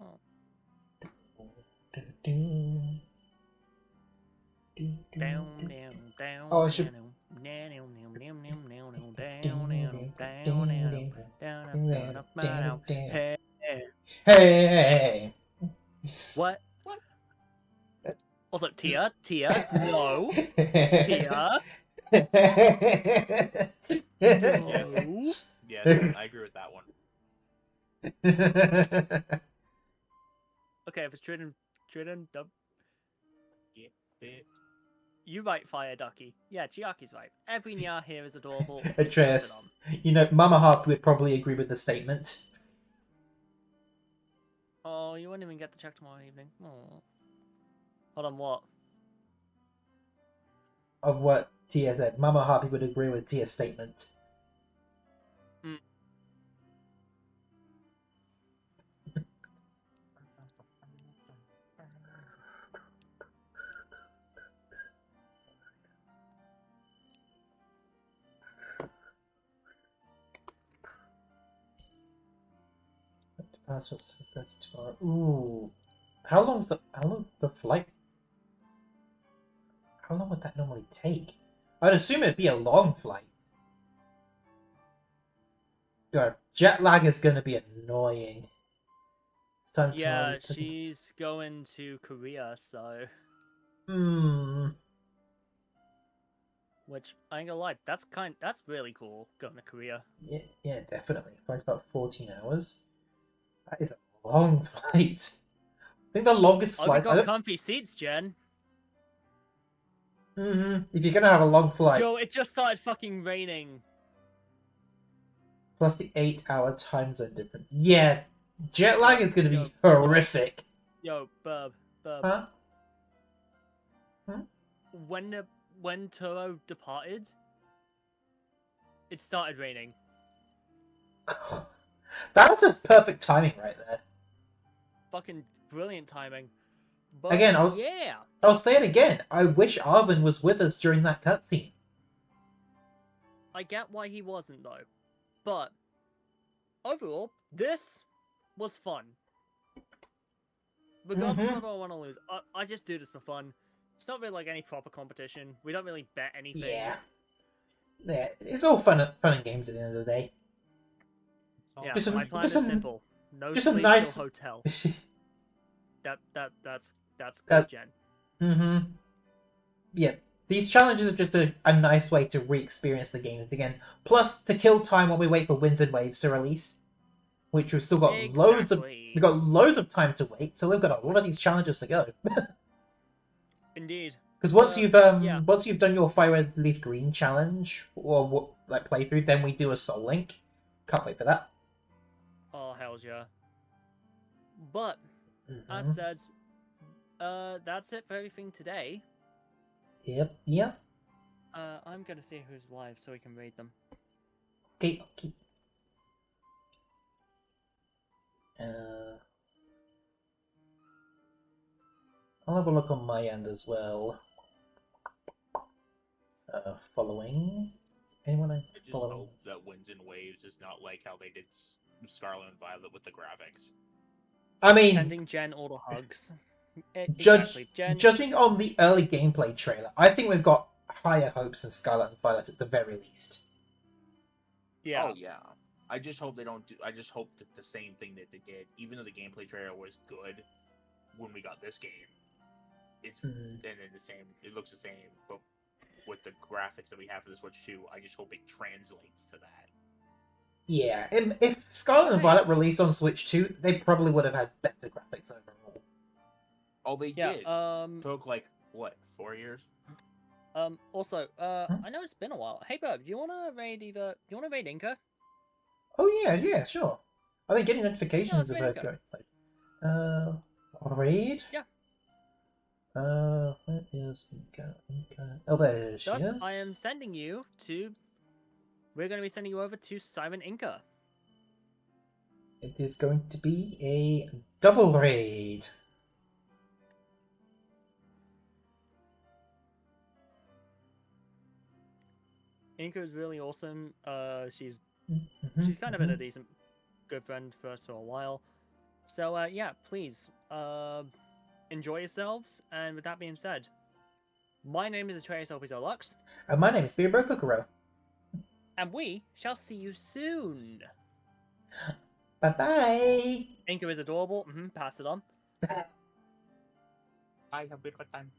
Oh. Down, down. Oh, I should. Hey, Hey. what? What? Also, Tia, no, Tia, Yes. no. Yes, I agree with that one. Okay, if it's Tridden, Yeah, bit. you right, Fire Ducky. Yeah, Chiaki's right. Every Nya here is adorable. Pass it Atreus, on. you know, Mama Harp would probably agree with the statement. Oh, you won't even get to check tomorrow evening. Oh. Hold on, what? Of what Tia said. Mama Harpy would agree with Tia's statement. That's what success tomorrow. Ooh. How long's the flight? How long would that normally take? I'd assume it'd be a long flight. God, jet lag is gonna be annoying. It's time Yeah, tomorrow. she's going to Korea, so. Which I ain't gonna lie, that's really cool going to Korea. Yeah, definitely. Flight's about 14 hours. That is a long flight. I think the longest Oh, we flight. got comfy seats, Jen. If you're gonna have a long flight, Yo, it just started fucking raining. plus the 8-hour time zone difference. Yeah, jet lag is gonna be Yo. horrific. Yo, Birb. Huh? When Turo departed, it started raining. That was just perfect timing right there. Fucking brilliant timing. But Again, I'll say it again. I wish Arvin was with us during that cutscene. I get why he wasn't though. But overall, this was fun. Regardless of whether I want to lose, I just do this for fun. It's not really like any proper competition. We don't really bet anything. Yeah, it's all fun and games at the end of the day. Yeah, Just my plan is simple. No just a sleep nice till hotel. That's good, Jen. Yeah, these challenges are just a nice way to re-experience the games again. Plus, to kill time while we wait for Winds and Waves to release, which we've still got loads of time to wait. So we've got a lot of these challenges to go. Indeed. Because once you've done your Fire Red Leaf Green challenge or like playthrough, then we do a Soul Link. Can't wait for that. Oh hells yeah! But as said, that's it for everything today. Yep. I'm gonna see who's live so we can read them. Okay. I'll have a look on my end as well. Following. Anyone I just following? hope that Winds and Waves is not like how they did Scarlet and Violet with the graphics. I mean, sending Jen all the hugs. Judging on the early gameplay trailer, I think we've got higher hopes than Scarlet and Violet at the very least. Yeah. Oh yeah. I just hope they don't do. I just hope that the same thing that they did, even though the gameplay trailer was good when we got this game, it's and then the same. It looks the same, but with the graphics that we have for the Switch 2, I just hope it translates to that. Yeah, if Scarlet and Violet released on Switch 2, they probably would have had better graphics overall. Oh, they did. Took like what, 4 years? Also, I know it's been a while. Hey, Birb, do you want to raid Inca? Oh yeah, sure. I've been getting notifications of her Inca. going. Raid? Yeah. Where is Inca? Oh, there she is. I am sending you to. We're going to be sending you over to Siren Inca. It is going to be a double raid. Inca is really awesome. She's kind of been a decent, good friend for us for a while. So yeah, please enjoy yourselves. And with that being said, My name is Atreus Opizolux, My name is Birb Kokoro. and we shall see you soon. Bye-bye. Inka is adorable. Pass it on. I have a bit of a time.